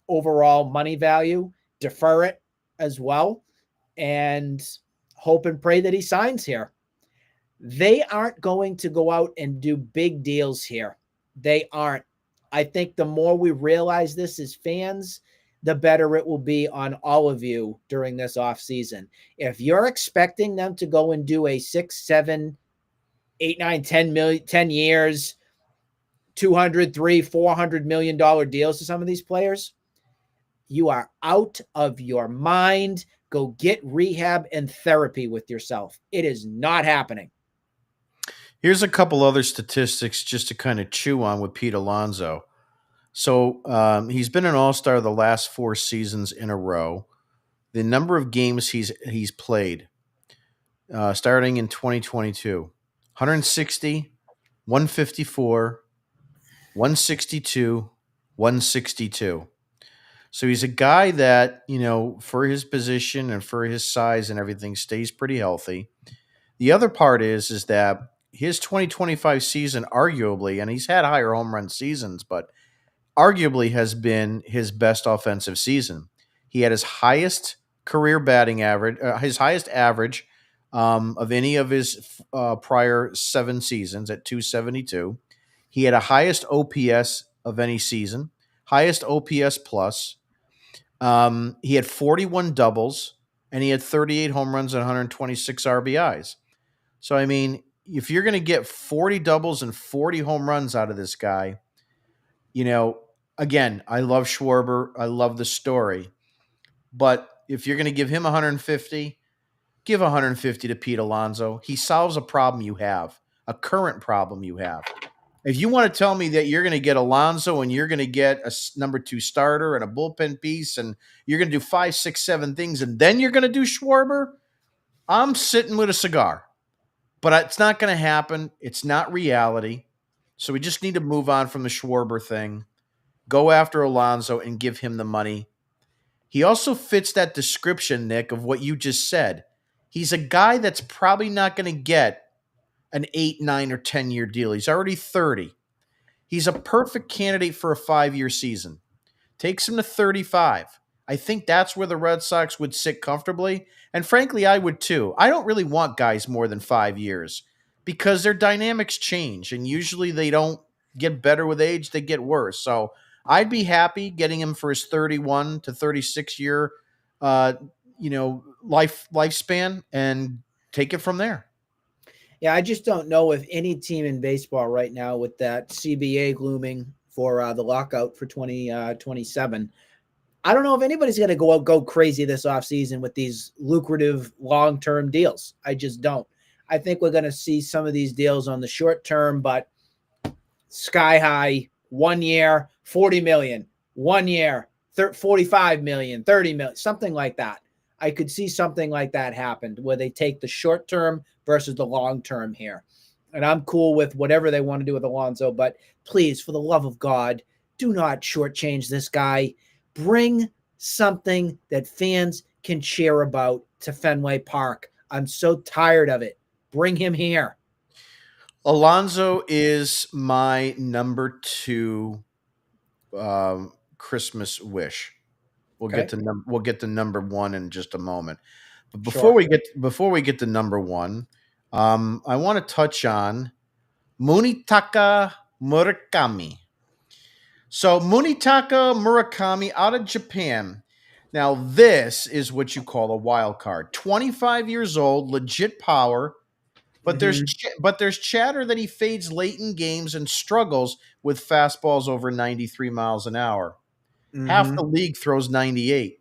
overall money value, defer it as well, and hope and pray that he signs here. They aren't going to go out and do big deals here. They aren't. I think the more we realize this as fans, the better it will be on all of you during this offseason. If you're expecting them to go and do a 6, 7, 8, 9, 10 million, 10 years, 200, 3, $400 million deals to some of these players, you are out of your mind. Go get rehab and therapy with yourself. It is not happening. Here's a couple other statistics just to kind of chew on with Pete Alonso. So he's been an All-Star the last 4 seasons in a row. The number of games he's played, starting in 2022, 160, 154, 162, 162. So he's a guy that, for his position and for his size and everything, stays pretty healthy. The other part is that his 2025 season, arguably, and he's had higher home run seasons, but arguably has been his best offensive season. He had his highest career batting average, his highest average of any of his prior 7 seasons at 272. He had a highest OPS of any season, highest OPS plus. He had 41 doubles and he had 38 home runs and 126 RBIs. So, I mean, if you're going to get 40 doubles and 40 home runs out of this guy, you know, again, I love Schwarber. I love the story. But if you're going to give him 150, give 150 to Pete Alonso. He solves a problem you have, a current problem you have. If you want to tell me that you're going to get Alonso and you're going to get a number 2 starter and a bullpen piece and you're going to do 5, 6, 7 things and then you're going to do Schwarber, I'm sitting with a cigar. But it's not going to happen. It's not reality. So we just need to move on from the Schwarber thing. Go after Alonso and give him the money. He also fits that description, Nick, of what you just said. He's a guy that's probably not going to get an 8, 9, or 10-year deal. He's already 30. He's a perfect candidate for a 5-year season. Takes him to 35. I think that's where the Red Sox would sit comfortably. And frankly, I would too. I don't really want guys more than 5 years because their dynamics change. And usually they don't get better with age, they get worse. So I'd be happy getting him for his 31 to 36-year lifespan and take it from there. Yeah, I just don't know if any team in baseball right now with that CBA looming for the lockout for 2027. I don't know if anybody's going to go crazy this offseason with these lucrative long-term deals. I just don't. I think we're going to see some of these deals on the short term, but sky high, 1 year, 40 million, 1 year, 45 million, 30 million, something like that. I could see something like that happen where they take the short term versus the long term here. And I'm cool with whatever they want to do with Alonso, but please, for the love of God, do not shortchange this guy. Bring something that fans can cheer about to Fenway Park. I'm so tired of it. Bring him here. Alonso is my number 2 Christmas wish. We'll Okay. get to number 1 in just a moment. But Sure. before we get to number 1, I want to touch on Munetaka Murakami. So Munetaka Murakami out of Japan. Now this is what you call a wild card. 25 years old, legit power, but there's chatter that he fades late in games and struggles with fastballs over 93 miles an hour. Half the league throws 98.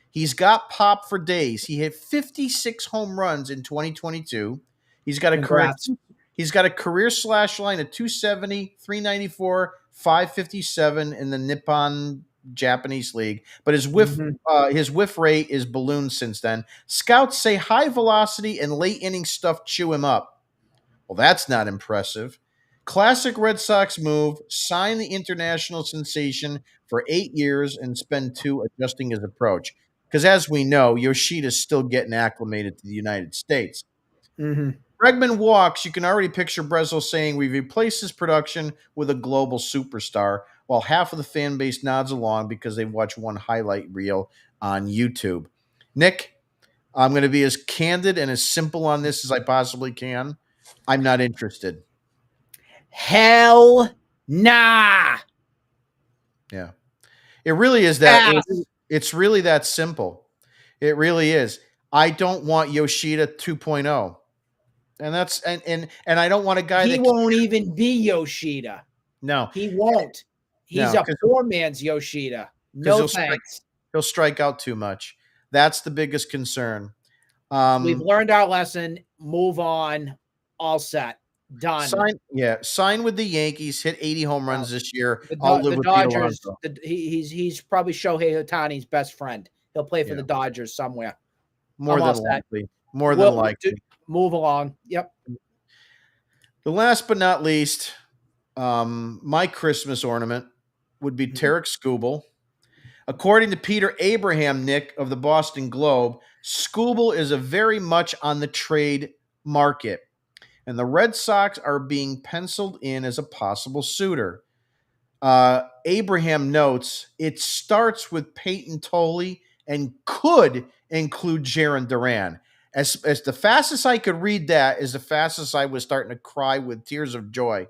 He's got pop for days. He hit 56 home runs in 2022. He's got a career Congrats. he's got a career slash line of 270, 394, 557 in the Nippon Japanese League, but his whiff rate is ballooned since then. Scouts say high velocity and late inning stuff chew him up. Well, that's not impressive. Classic Red Sox move, sign the international sensation for 8 years and spend two adjusting his approach. Because as we know, Yoshida's still getting acclimated to the United States. Mm-hmm. Bregman walks, you can already picture Breslow saying we've replaced his production with a global superstar, while half of the fan base nods along because they've watched one highlight reel on YouTube. Nick, I'm going to be as candid and as simple on this as I possibly can. I'm not interested. Hell nah. Yeah. It really is that Pass. it's really that simple. It really is. I don't want Yoshida 2.0. And that's and I don't want a guy He that won't even be Yoshida. no, He won't. He's no, a poor man's Yoshida. because No thanks. he'll strike out too much. That's the biggest concern. We've Um, learned our lesson. Move on. All set. Done. sign with the Yankees. Hit 80 home Uh, runs this year. the I'll live the with Pete Dodgers. Alonso. He's probably Shohei Ohtani's best friend. He'll play for Yeah, the Dodgers somewhere. more I'm all than set. likely. More than likely. Move along. Yep. The last but not least, my Christmas ornament would be Mhm. Tarek Skubal. According to Peter Abraham, Nick of the Boston Globe, Skubal is a very much on the trade market, and the Red Sox are being penciled in as a possible suitor. Abraham notes it starts with Peyton Tolley and could include Jaron Duran. As the fastest I could read that is the fastest I was starting to cry with tears of joy.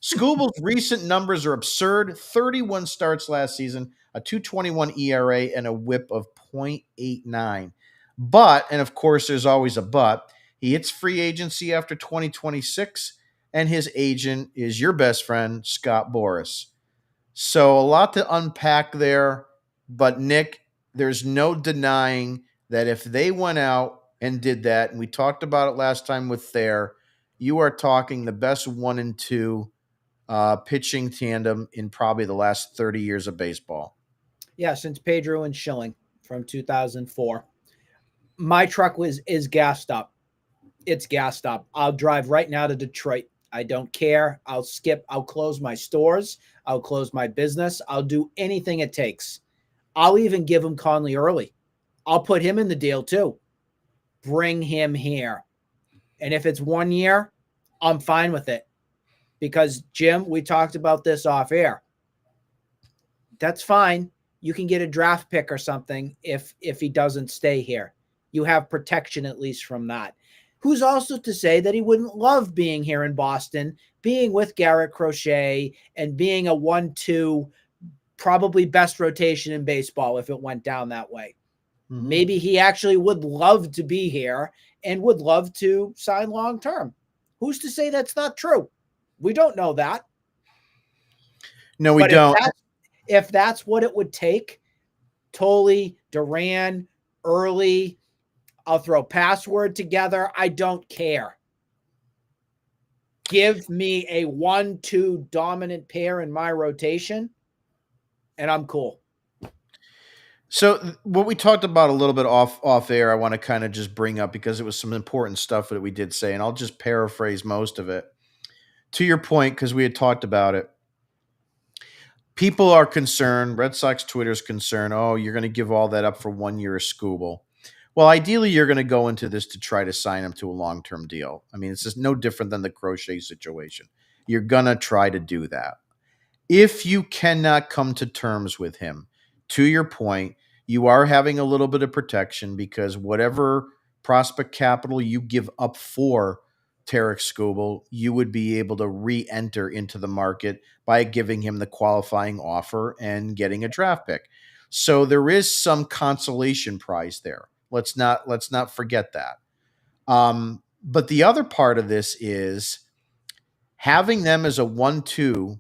Scubal's recent numbers are absurd. 31 starts last season, a 2.21 ERA, and a whip of .89. But, and of course there's always a but, he hits free agency after 2026, and his agent is your best friend, Scott Boras. So a lot to unpack there, but Nick, there's no denying that if they went out and did that, and we talked about it last time with Thayer, you are talking the best 1 and 2 pitching tandem in probably the last 30 years of baseball. Yeah, since Pedro and Schilling from 2004. My truck is gassed up. It's gassed up. I'll drive right now to Detroit. I don't care. I'll skip. I'll close my stores. I'll close my business. I'll do anything it takes. I'll even give him Conley early. I'll put him in the deal too. Bring him here. And if it's 1 year, I'm fine with it. Because Jim, we talked about this off air. That's fine. You can get a draft pick or something if he doesn't stay here. You have protection at least from that. Who's also to say that he wouldn't love being here in Boston, being with Garrett Crochet and being a 1-2, probably best rotation in baseball if it went down that way. Mm-hmm. Maybe he actually would love to be here and would love to sign long term. Who's to say that's not true? We don't know that. No, we But don't. if that's what it would take, Tolley, Duran, Early, I'll throw password together. I don't care. Give me a 1-2 dominant pair in my rotation, and I'm cool. So what we talked about a little bit off air, I want to kind of just bring up because it was some important stuff that we did say, and I'll just paraphrase most of it. To your point, because we had talked about it, people are concerned. Red Sox Twitter is concerned. Oh, you're going to give all that up for 1 year of Skubal. Well, ideally, you're going to go into this to try to sign him to a long-term deal. I mean, it's just no different than the Crochet situation. You're going to try to do that. If you cannot come to terms with him, to your point, you are having a little bit of protection because whatever prospect capital you give up for Tarek Skubal, you would be able to re-enter into the market by giving him the qualifying offer and getting a draft pick. So there is some consolation prize there. Let's not forget that. But the other part of this is having them as a 1-2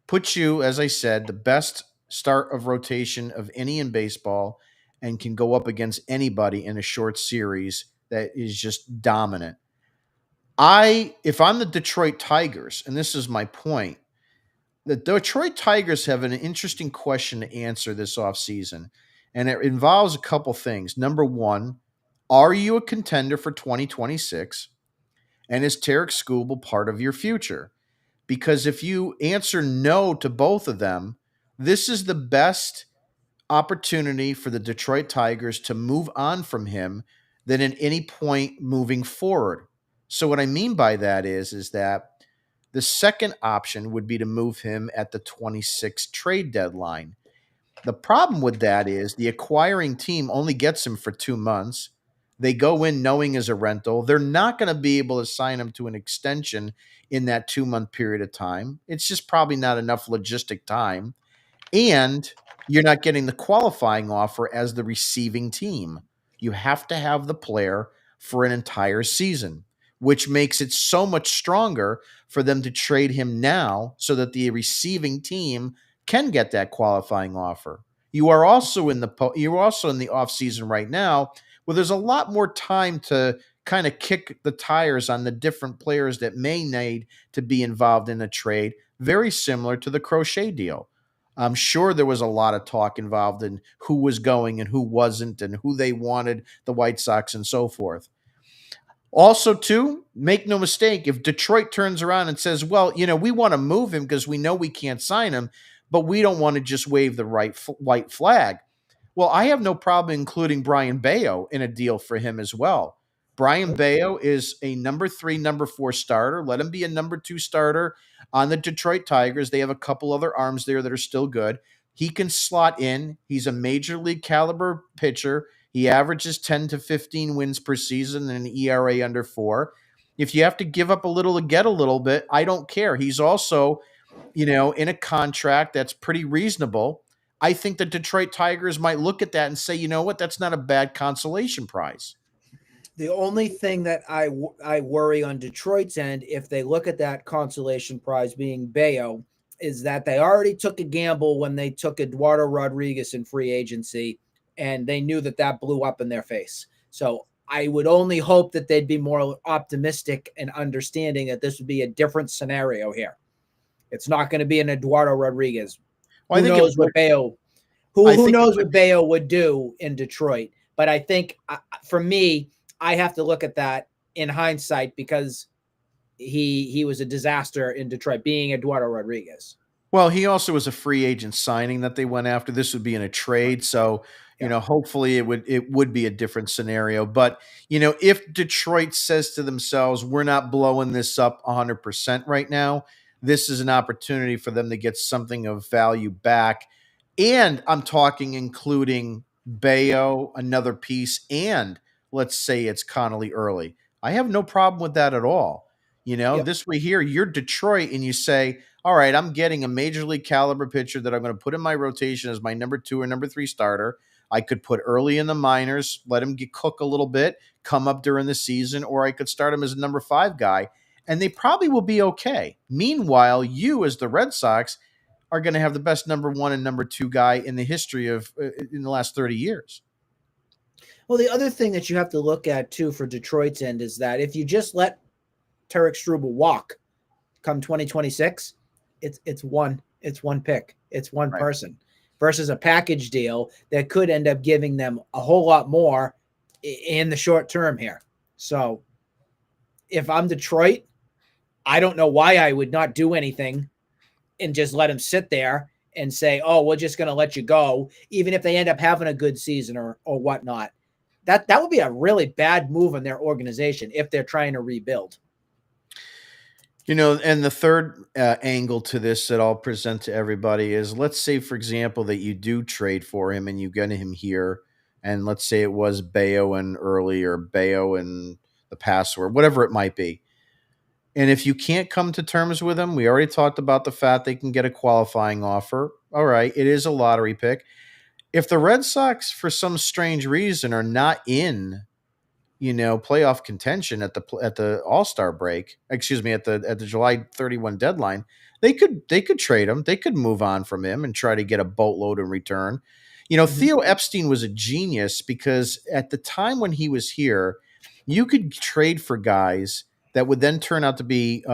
puts you, as I said, the best start of rotation of any in baseball and can go up against anybody in a short series that is just dominant. If I'm the Detroit Tigers, and this is my point, the Detroit Tigers have an interesting question to answer this offseason, and it involves a couple things. Number one, are you a contender for 2026? And is Tarek Skubal part of your future? Because if you answer no to both of them, this is the best opportunity for the Detroit Tigers to move on from him than at any point moving forward. So what I mean by that is that the second option would be to move him at the 26th trade deadline. The problem with that is the acquiring team only gets him for 2 months. They go in knowing as a rental. They're not going to be able to sign him to an extension in that 2 month period of time. It's just probably not enough logistic time. And you're not getting the qualifying offer as the receiving team. You have to have the player for an entire season, which makes it so much stronger for them to trade him now so that the receiving team can get that qualifying offer. You're also in the offseason right now where there's a lot more time to kind of kick the tires on the different players that may need to be involved in a trade, very similar to the Crochet deal. I'm sure there was a lot of talk involved in who was going and who wasn't and who they wanted, the White Sox and so forth. Also, too, make no mistake, if Detroit turns around and says, well, we want to move him because we know we can't sign him, but we don't want to just wave the white flag. Well, I have no problem including Brian Bayo in a deal for him as well. Brian Bayo is a number 3, number 4 starter. Let him be a number 2 starter on the Detroit Tigers. They have a couple other arms there that are still good. He can slot in. He's a major league caliber pitcher. He averages 10 to 15 wins per season and an ERA under 4. If you have to give up a little to get a little bit, I don't care. He's also, in a contract that's pretty reasonable. I think the Detroit Tigers might look at that and say, you know what, that's not a bad consolation prize. The only thing that I worry on Detroit's end, if they look at that consolation prize being Bayo, is that they already took a gamble when they took Eduardo Rodriguez in free agency, and they knew that that blew up in their face. So I would only hope that they'd be more optimistic and understanding that this would be a different scenario here. It's not going to be an Eduardo Rodriguez. Well, Who knows what Bayo? Who knows what Bayo would do in Detroit? But I think for me, I have to look at that in hindsight because he was a disaster in Detroit, being Eduardo Rodriguez. Well, he also was a free agent signing that they went after. This would be in a trade, so hopefully it would be a different scenario. But if Detroit says to themselves, "We're not blowing this up 100% right now," this is an opportunity for them to get something of value back. And I'm talking including Bayo, another piece, and let's say it's Connolly early. I have no problem with that at all. Yep. This way here, you're Detroit and you say, all right, I'm getting a major league caliber pitcher that I'm going to put in my rotation as my number 2 or number 3 starter. I could put early in the minors, let him cook a little bit, come up during the season, or I could start him as a number 5 guy, and they probably will be okay. Meanwhile, you as the Red Sox are going to have the best number 1 and number 2 guy in the history of in the last 30 years. Well, the other thing that you have to look at too for Detroit's end is that if you just let Tarek Skubal walk come 2026, it's one pick, it's one person versus a package deal that could end up giving them a whole lot more in the short term here. So if I'm Detroit, I don't know why I would not do anything and just let him sit there and say, oh, we're just going to let you go, even if they end up having a good season or whatnot. That would be a really bad move in their organization if they're trying to rebuild. And the third angle to this that I'll present to everybody is, let's say, for example, that you do trade for him and you get him here, and let's say it was Bayo and early or Bayo and the password, whatever it might be. And if you can't come to terms with him, we already talked about the fact they can get a qualifying offer. All right, it is a lottery pick. If the Red Sox, for some strange reason, are not in playoff contention at the All-Star break, excuse me, at the July 31 deadline, they could trade him. They could move on from him and try to get a boatload in return. Theo Epstein was a genius because at the time when he was here, you could trade for guys that would then turn out to be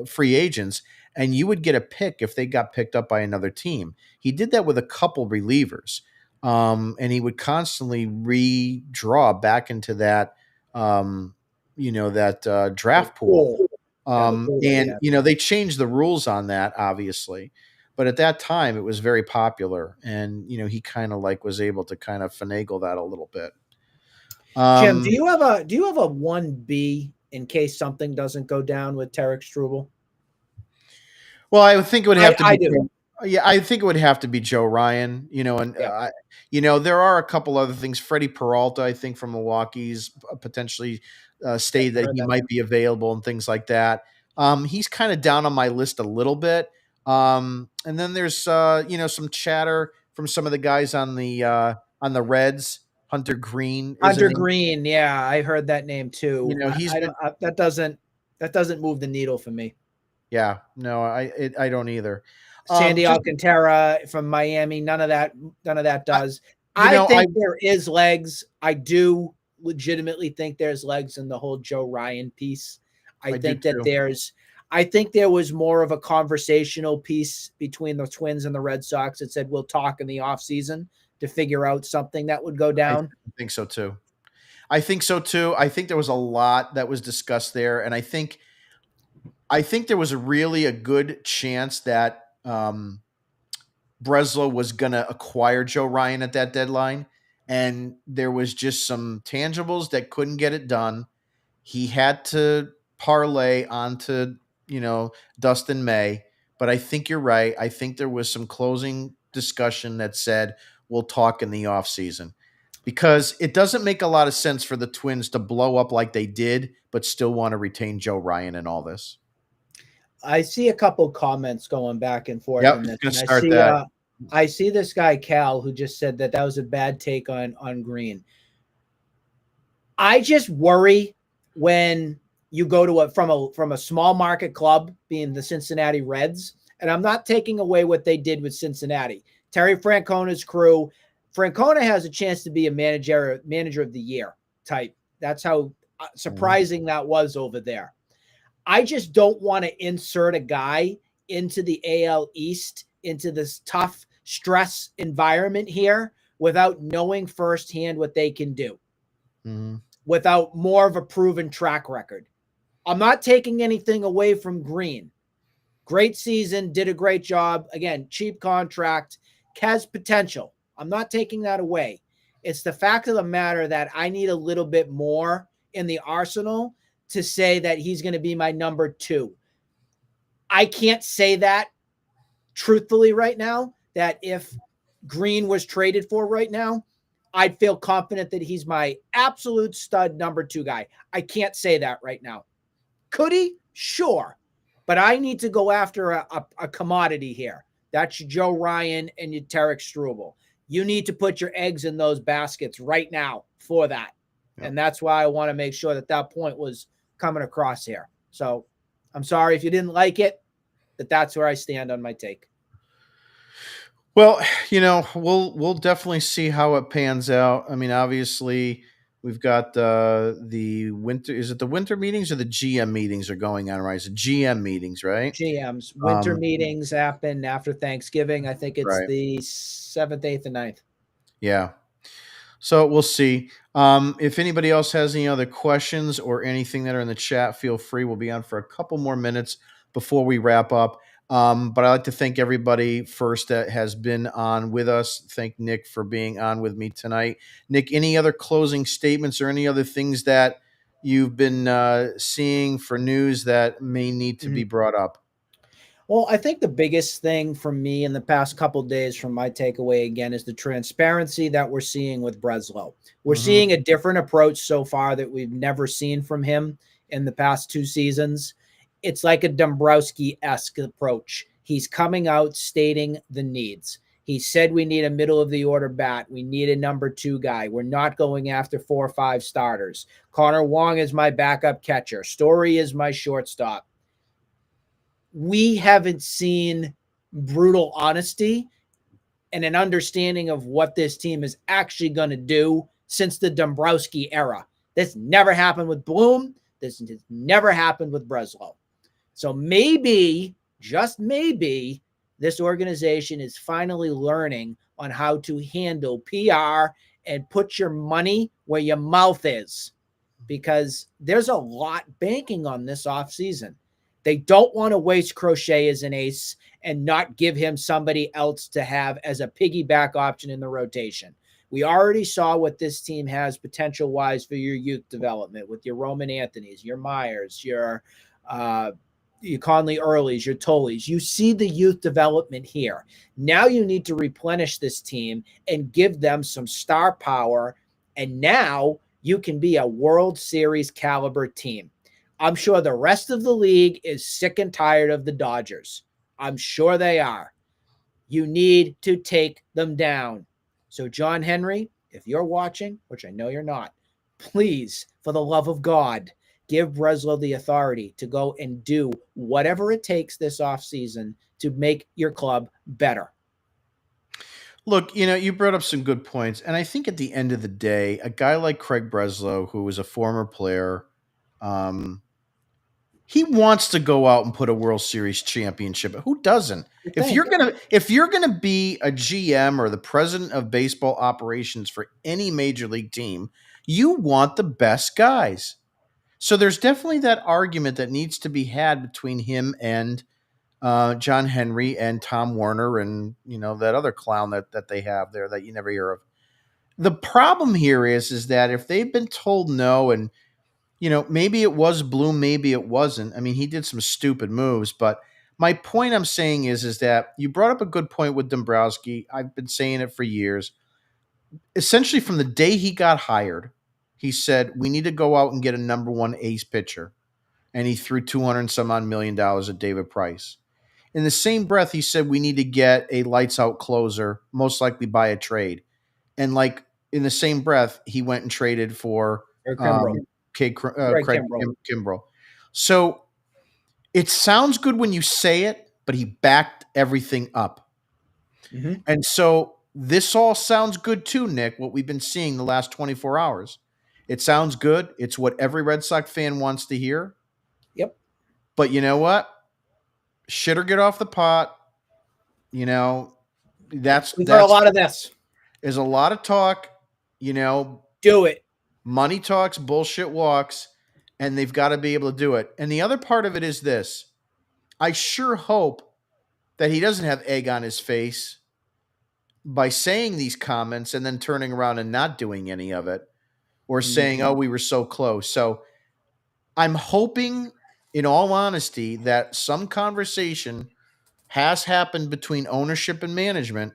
free agents, and you would get a pick if they got picked up by another team. He did that with a couple relievers. And he would constantly redraw back into that that The draft pool. pool. Yeah, the pool that he And had. they changed the rules on that, obviously, but at that time it was very popular, and he kind of like was able to kind of finagle that a little bit. Jim, do Um, you have a 1B in case something doesn't go down with Tarek Struble? Well, I would think it would have to I be do. yeah, I think it would have to be Joe Ryan, and Yeah, there are a couple other things. Freddie Peralta, I think from Milwaukee's potentially yep, stated I that heard he that might name. be available and things like that. He's kind of down on my list a little bit. And then there's some chatter from some of the guys on the Reds. Hunter Green is a Hunter name. Green, yeah, I heard that name too. He's I don't been that doesn't move the needle for me. yeah, no, I don't either. Sandy Just Alcantara from Miami, none of that I, does. you I know, I think there is legs. I do legitimately think there's legs in the whole Joe Ryan piece. I I do think that too. I think there was more of a conversational piece between the Twins and the Red Sox that said we'll talk in the offseason to figure out something that would go I down. think so too. I think so too. I think there was a lot that was discussed there, and I think there was a good chance that Breslow was going to acquire Joe Ryan at that deadline, and there was just some tangibles that couldn't get it done. He had to parlay onto Dustin May, but I think you're right. I think there was some closing discussion that said we'll talk in the offseason because it doesn't make a lot of sense for the Twins to blow up like they did, but still want to retain Joe Ryan in all this. I see a couple comments going back and forth Yep, in just this, gonna and start that. I see this guy Cal who just said that was a bad take on Green. I just worry when you go to from a small market club, being the Cincinnati Reds, and I'm not taking away what they did with Cincinnati. Terry Francona's crew. Francona has a chance to be a manager of the year type. That's how Mhm. surprising that was over there. I just don't want to insert a guy into the AL East, into this tough stress environment here without knowing firsthand what they can do, Mhm. without more of a proven track record. I'm not taking anything away from Green. Great season, did a great job. Again, cheap contract, has potential. I'm not taking that away. It's the fact of the matter that I need a little bit more in the arsenal to say that he's going to be my number two. I can't say that truthfully right now, that if Green was traded for right now, I'd feel confident that he's my absolute stud number two guy. I can't say that right now. Could he? Sure. But I need to go after a commodity here. That's Joe Ryan and your Tarek Struble. You need to put your eggs in those baskets right now for that. Yep. And that's why I want to make sure that that point was coming across here. So I'm sorry if you didn't like it, but that's where I stand on my take. Well, we'll definitely see how it pans out. I mean, obviously, we've got the winter. Is it the winter meetings or the GM meetings are going on? Right, it's the GM meetings, right? GMs winter Um, meetings happen after Thanksgiving. I think it's right. the 7th, 8th, and 9th. Yeah. So we'll see. If anybody else has any other questions or anything that are in the chat, feel free. We'll be on for a couple more minutes before we wrap up. But I'd like to thank everybody first that has been on with us. Thank Nick for being on with me tonight. Nick, any other closing statements or any other things that you've been seeing for news that may need to be Mhm. brought up? Well, I think the biggest thing for me in the past couple of days from my takeaway again is the transparency that we're seeing with Breslow. We're Hmm. seeing a different approach so far that we've never seen from him in the past two seasons. It's like a Dombrowski-esque approach. He's coming out stating the needs. He said we need a middle of the order bat. We need a number two guy. We're not going after 4 or 5 starters. Connor Wong is my backup catcher. Story is my shortstop. We haven't seen brutal honesty and an understanding of what this team is actually going to do since the Dombrowski era. This never happened with Bloom. This has never happened with Breslow. So maybe, just maybe, this organization is finally learning on how to handle PR and put your money where your mouth is. because there's a lot banking on this offseason. They don't want to waste Crochet as an ace and not give him somebody else to have as a piggyback option in the rotation. We already saw what this team has potential wise for your youth development with your Roman Anthony's, your Myers, your Conley Earlys, your Tolleys. You see the youth development here. Now you need to replenish this team and give them some star power. And now you can be a World Series caliber team. I'm sure the rest of the league is sick and tired of the Dodgers. I'm sure they are. You need to take them down. So, John Henry, if you're watching, which I know you're not, please, for the love of God, give Breslow the authority to go and do whatever it takes this offseason to make your club better. Look, you brought up some good points. And I think at the end of the day, a guy like Craig Breslow, who was a former player, um, he wants to go out and put a World Series championship. Who doesn't? If you're gonna be a GM or the president of baseball operations for any major league team, you want the best guys. So there's definitely that argument that needs to be had between him and John Henry and Tom Werner and that other clown that they have there that you never hear of. The problem here is that if they've been told no, and maybe it was Bloom, maybe it wasn't. I mean, he did some stupid moves, but my point I'm saying is that you brought up a good point with Dombrowski. I've been saying it for years. Essentially, from the day he got hired, he said we need to go out and get a number one ace pitcher, and he threw 200 and some odd $1 million at David Price. In the same breath, he said we need to get a lights out closer, most likely by a trade. And like in the same breath, he went and traded for Craig Kimbrell. So it sounds good when you say it, but he backed everything up. Mm-hmm. And so this all sounds good too, Nick, what we've been seeing the last 24 hours. It sounds good. It's what every Red Sox fan wants to hear. Yep. But you know what? Shit or get off the pot. We've heard a lot of this. There's a lot of talk. Do it. Money talks, bullshit walks, and they've got to be able to do it. And the other part of it is this. I sure hope that he doesn't have egg on his face by saying these comments and then turning around and not doing any of it, or saying, oh, we were so close. So I'm hoping, in all honesty, that some conversation has happened between ownership and management.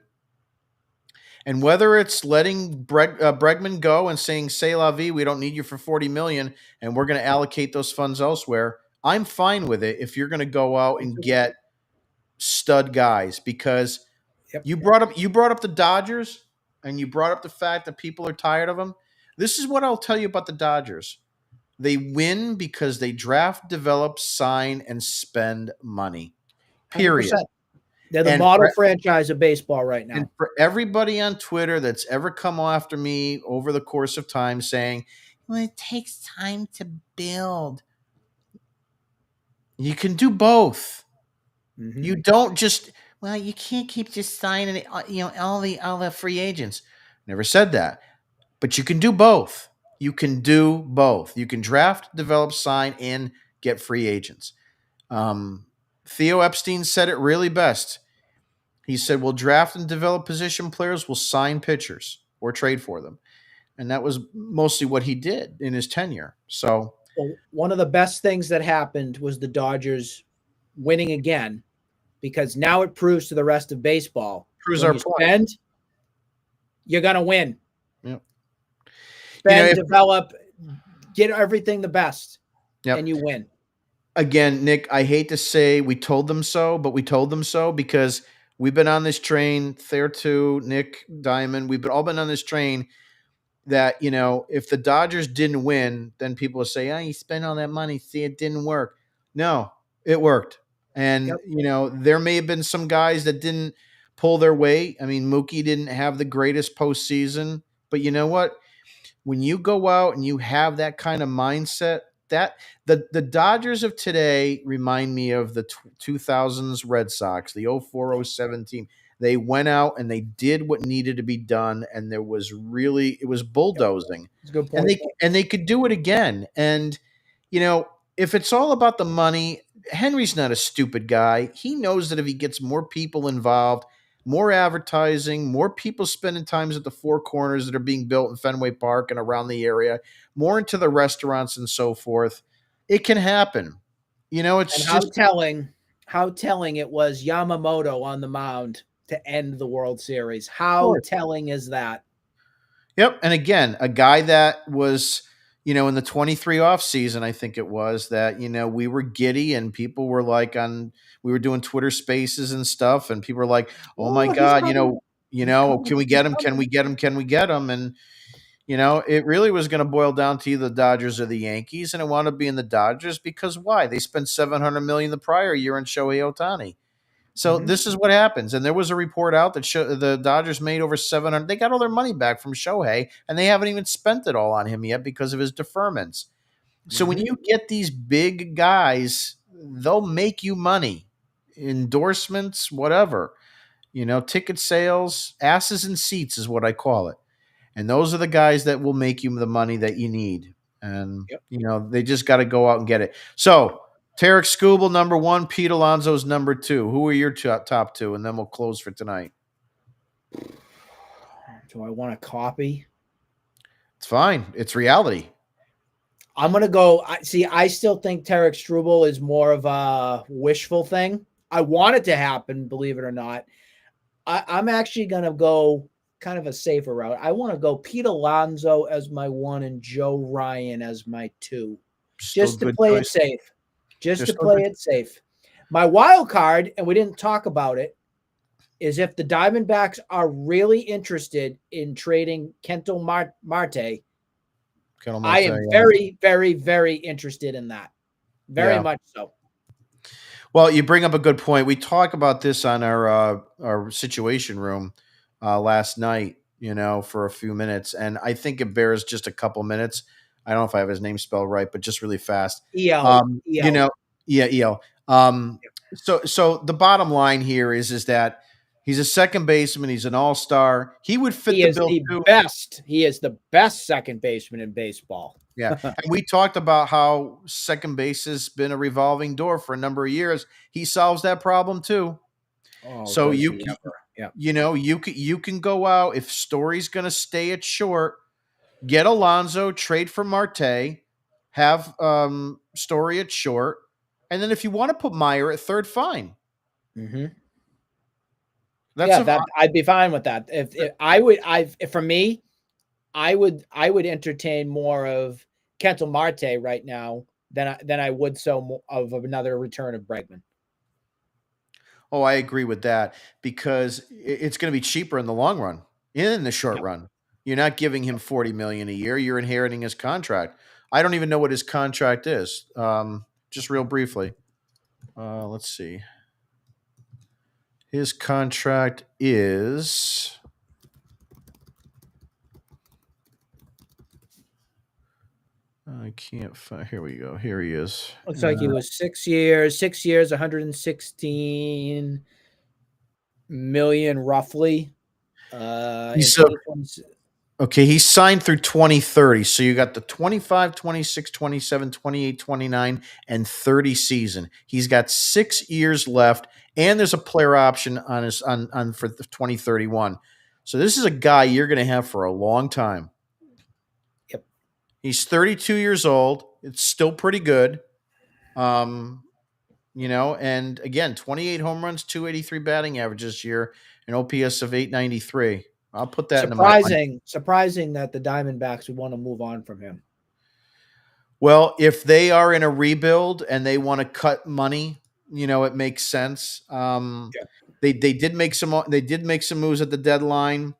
And whether it's letting Bregman go and saying, "C'est la vie, we don't need you for $40 million, and we're going to allocate those funds elsewhere," I'm fine with it. If you're going to go out and get stud guys, because you brought up the Dodgers, and you brought up the fact that people are tired of them. This is what I'll tell you about the Dodgers. They win because they draft, develop, sign, and spend money. Period. 100%. They're the model franchise of baseball right now. And for everybody on Twitter that's ever come after me over the course of time saying, well, it takes time to build. You can do both. Mm-hmm. You don't just, you can't keep just signing, all the free agents. Never said that. But you can do both. You can do both. You can draft, develop, sign, and get free agents. Theo Epstein said it really best. He said, we'll draft and develop position players, we'll sign pitchers or trade for them. And that was mostly what he did in his tenure. So one of the best things that happened was the Dodgers winning again, because now it proves to the rest of baseball, proves our point. You're going to win. Yep. Spend, develop, get everything the best, and you win. Again, Nick, I hate to say we told them so, but we told them so because we've been on this train, Thayer too, Nick, Diamond. We've all been on this train that, if the Dodgers didn't win, then people will say, you spent all that money. See, it didn't work. No, it worked. And, there may have been some guys that didn't pull their weight. I mean, Mookie didn't have the greatest postseason. But you know what? When you go out and you have that kind of mindset, that the Dodgers of today remind me of the 2000s Red Sox, the 04-07 team. They went out and they did what needed to be done, and it was Yep, bulldozing, it's a good and point. they could do it again. And you know, if it's all about the money, Henry's not a stupid guy. He knows that if he gets more people involved, more advertising, more people spending times at the four corners that are being built in Fenway Park and around the area, more into the restaurants and so forth, it can happen. And It's just how telling it was Yamamoto on the mound to end the World Series. of How course. telling is that? Yep. And again, a guy that was, in the 23 off season, I think it was that, we were giddy and people were like we were doing Twitter spaces and stuff. And people were like, oh my Oh, he's God, coming. He's can coming. we He's get him? Can coming. we get him? Can we get him? And, it really was going to boil down to either the Dodgers or the Yankees. And it wound up being the Dodgers because why? They spent 700 million the prior year on Shohei Ohtani. So Mhm. this is what happens. And there was a report out that the Dodgers made over 700. They got all their money back from Shohei, and they haven't even spent it all on him yet because of his deferments. So when Mhm. you get these big guys, they'll make you money, endorsements, whatever. Ticket sales, asses and seats is what I call it. And those are the guys that will make you the money that you need. And, Yep. they just got to go out and get it. So, Tarek Skubal, number one. Pete Alonso's number two. Who are your top two? And then we'll close for tonight. Do I want to copy? It's fine. It's reality. I'm gonna go. I still think Tarek Struble is more of a wishful thing. I want it to happen, believe it or not. I'm actually gonna go kind of a safer route. I want to go Pete Alonso as my one and Joe Ryan as my two, Still just to good play it choice. safe. Just They're to still play good. it safe. My wild card, and we didn't talk about it, is if the Diamondbacks are really interested in trading Kento Marte. Kettle I Marte, am yeah. very, very, very interested in that. Very Yeah. much so. Well, you bring up a good point. We talk about this on our situation room last night, for a few minutes, and I think it bears just a couple minutes. I don't know if I have his name spelled right, but just really fast. EO, Um, you EO. know, yeah, EO. So the bottom line here is that he's a second baseman. He's an all star. He would fit He the is bill the too. best. He is the best second baseman in baseball. Yeah. And we talked about how second base has been a revolving door for a number of years. He solves that problem too. Oh, So does he ever? Yeah. you can go out if Story's going to stay at short, get Alonso, trade for Marte, have Story at short, and then if you want to put Meyer at third, fine. Mm-hmm. That's Yeah, a that I'd be fine with that. If I would, for me, I would entertain more of Kentel Marte right now than I would of another return of Bregman. Oh, I agree with that because it's going to be cheaper in the long run. In the short Yep. run, you're not giving him 40 million a year. You're inheriting his contract. I don't even know what his contract is. Just real briefly, let's see. His contract is. I can't find. Here we go. Here he is. Looks like he was 6 years, 116 million roughly. In He's 2020. okay. He's signed through 2030. So you got the 25, 26, 27, 28, 29, and 30 season. He's got 6 years left, and there's a player option on his on for the 2031. So this is a guy you're going to have for a long time. Yep. He's 32 years old. It's still pretty good. Um, and again, 28 home runs, 283 batting average this year, an OPS of 893. I'll put that into my line. Surprising that the Diamondbacks would want to move on from him. Well, if they are in a rebuild and they want to cut money, it makes sense. Yeah. They did make some moves at the deadline,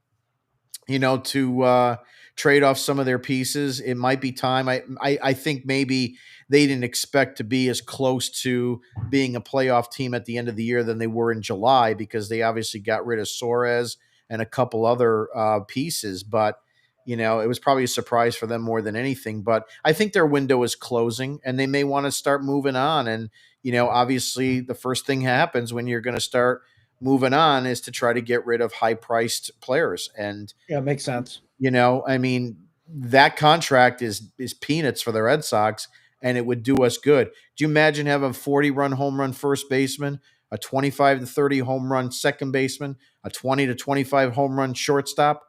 to trade off some of their pieces. It might be time. I think maybe they didn't expect to be as close to being a playoff team at the end of the year than they were in July because they obviously got rid of Suarez and a couple other pieces. But it was probably a surprise for them more than anything. But I think their window is closing, and they may want to start moving on. And obviously, the first thing happens when you're going to start moving on is to try to get rid of high priced players. And, Yeah, makes sense. I mean, that contract is peanuts for the Red Sox, and it would do us good. Do you imagine having a 40-run home run first baseman, a 25 to 30 home run second baseman, a 20 to 25 home run shortstop?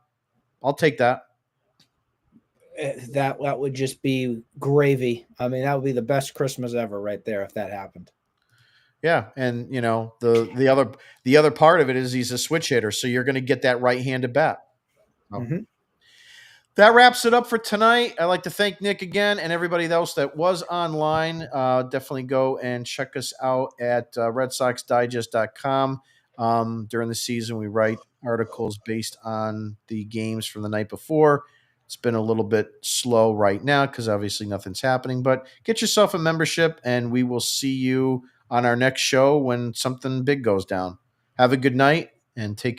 I'll take that. That would just be gravy. I mean, that would be the best Christmas ever, right there, if that happened. Yeah, and the other part of it is he's a switch hitter, so you're going to get that right-handed bat. Oh. Mm-hmm. That wraps it up for tonight. I'd like to thank Nick again and everybody else that was online. Definitely go and check us out at redsoxdigest.com. During the season, we write articles based on the games from the night before. It's been a little bit slow right now because obviously nothing's happening, but get yourself a membership and we will see you on our next show when something big goes down. Have a good night and take care.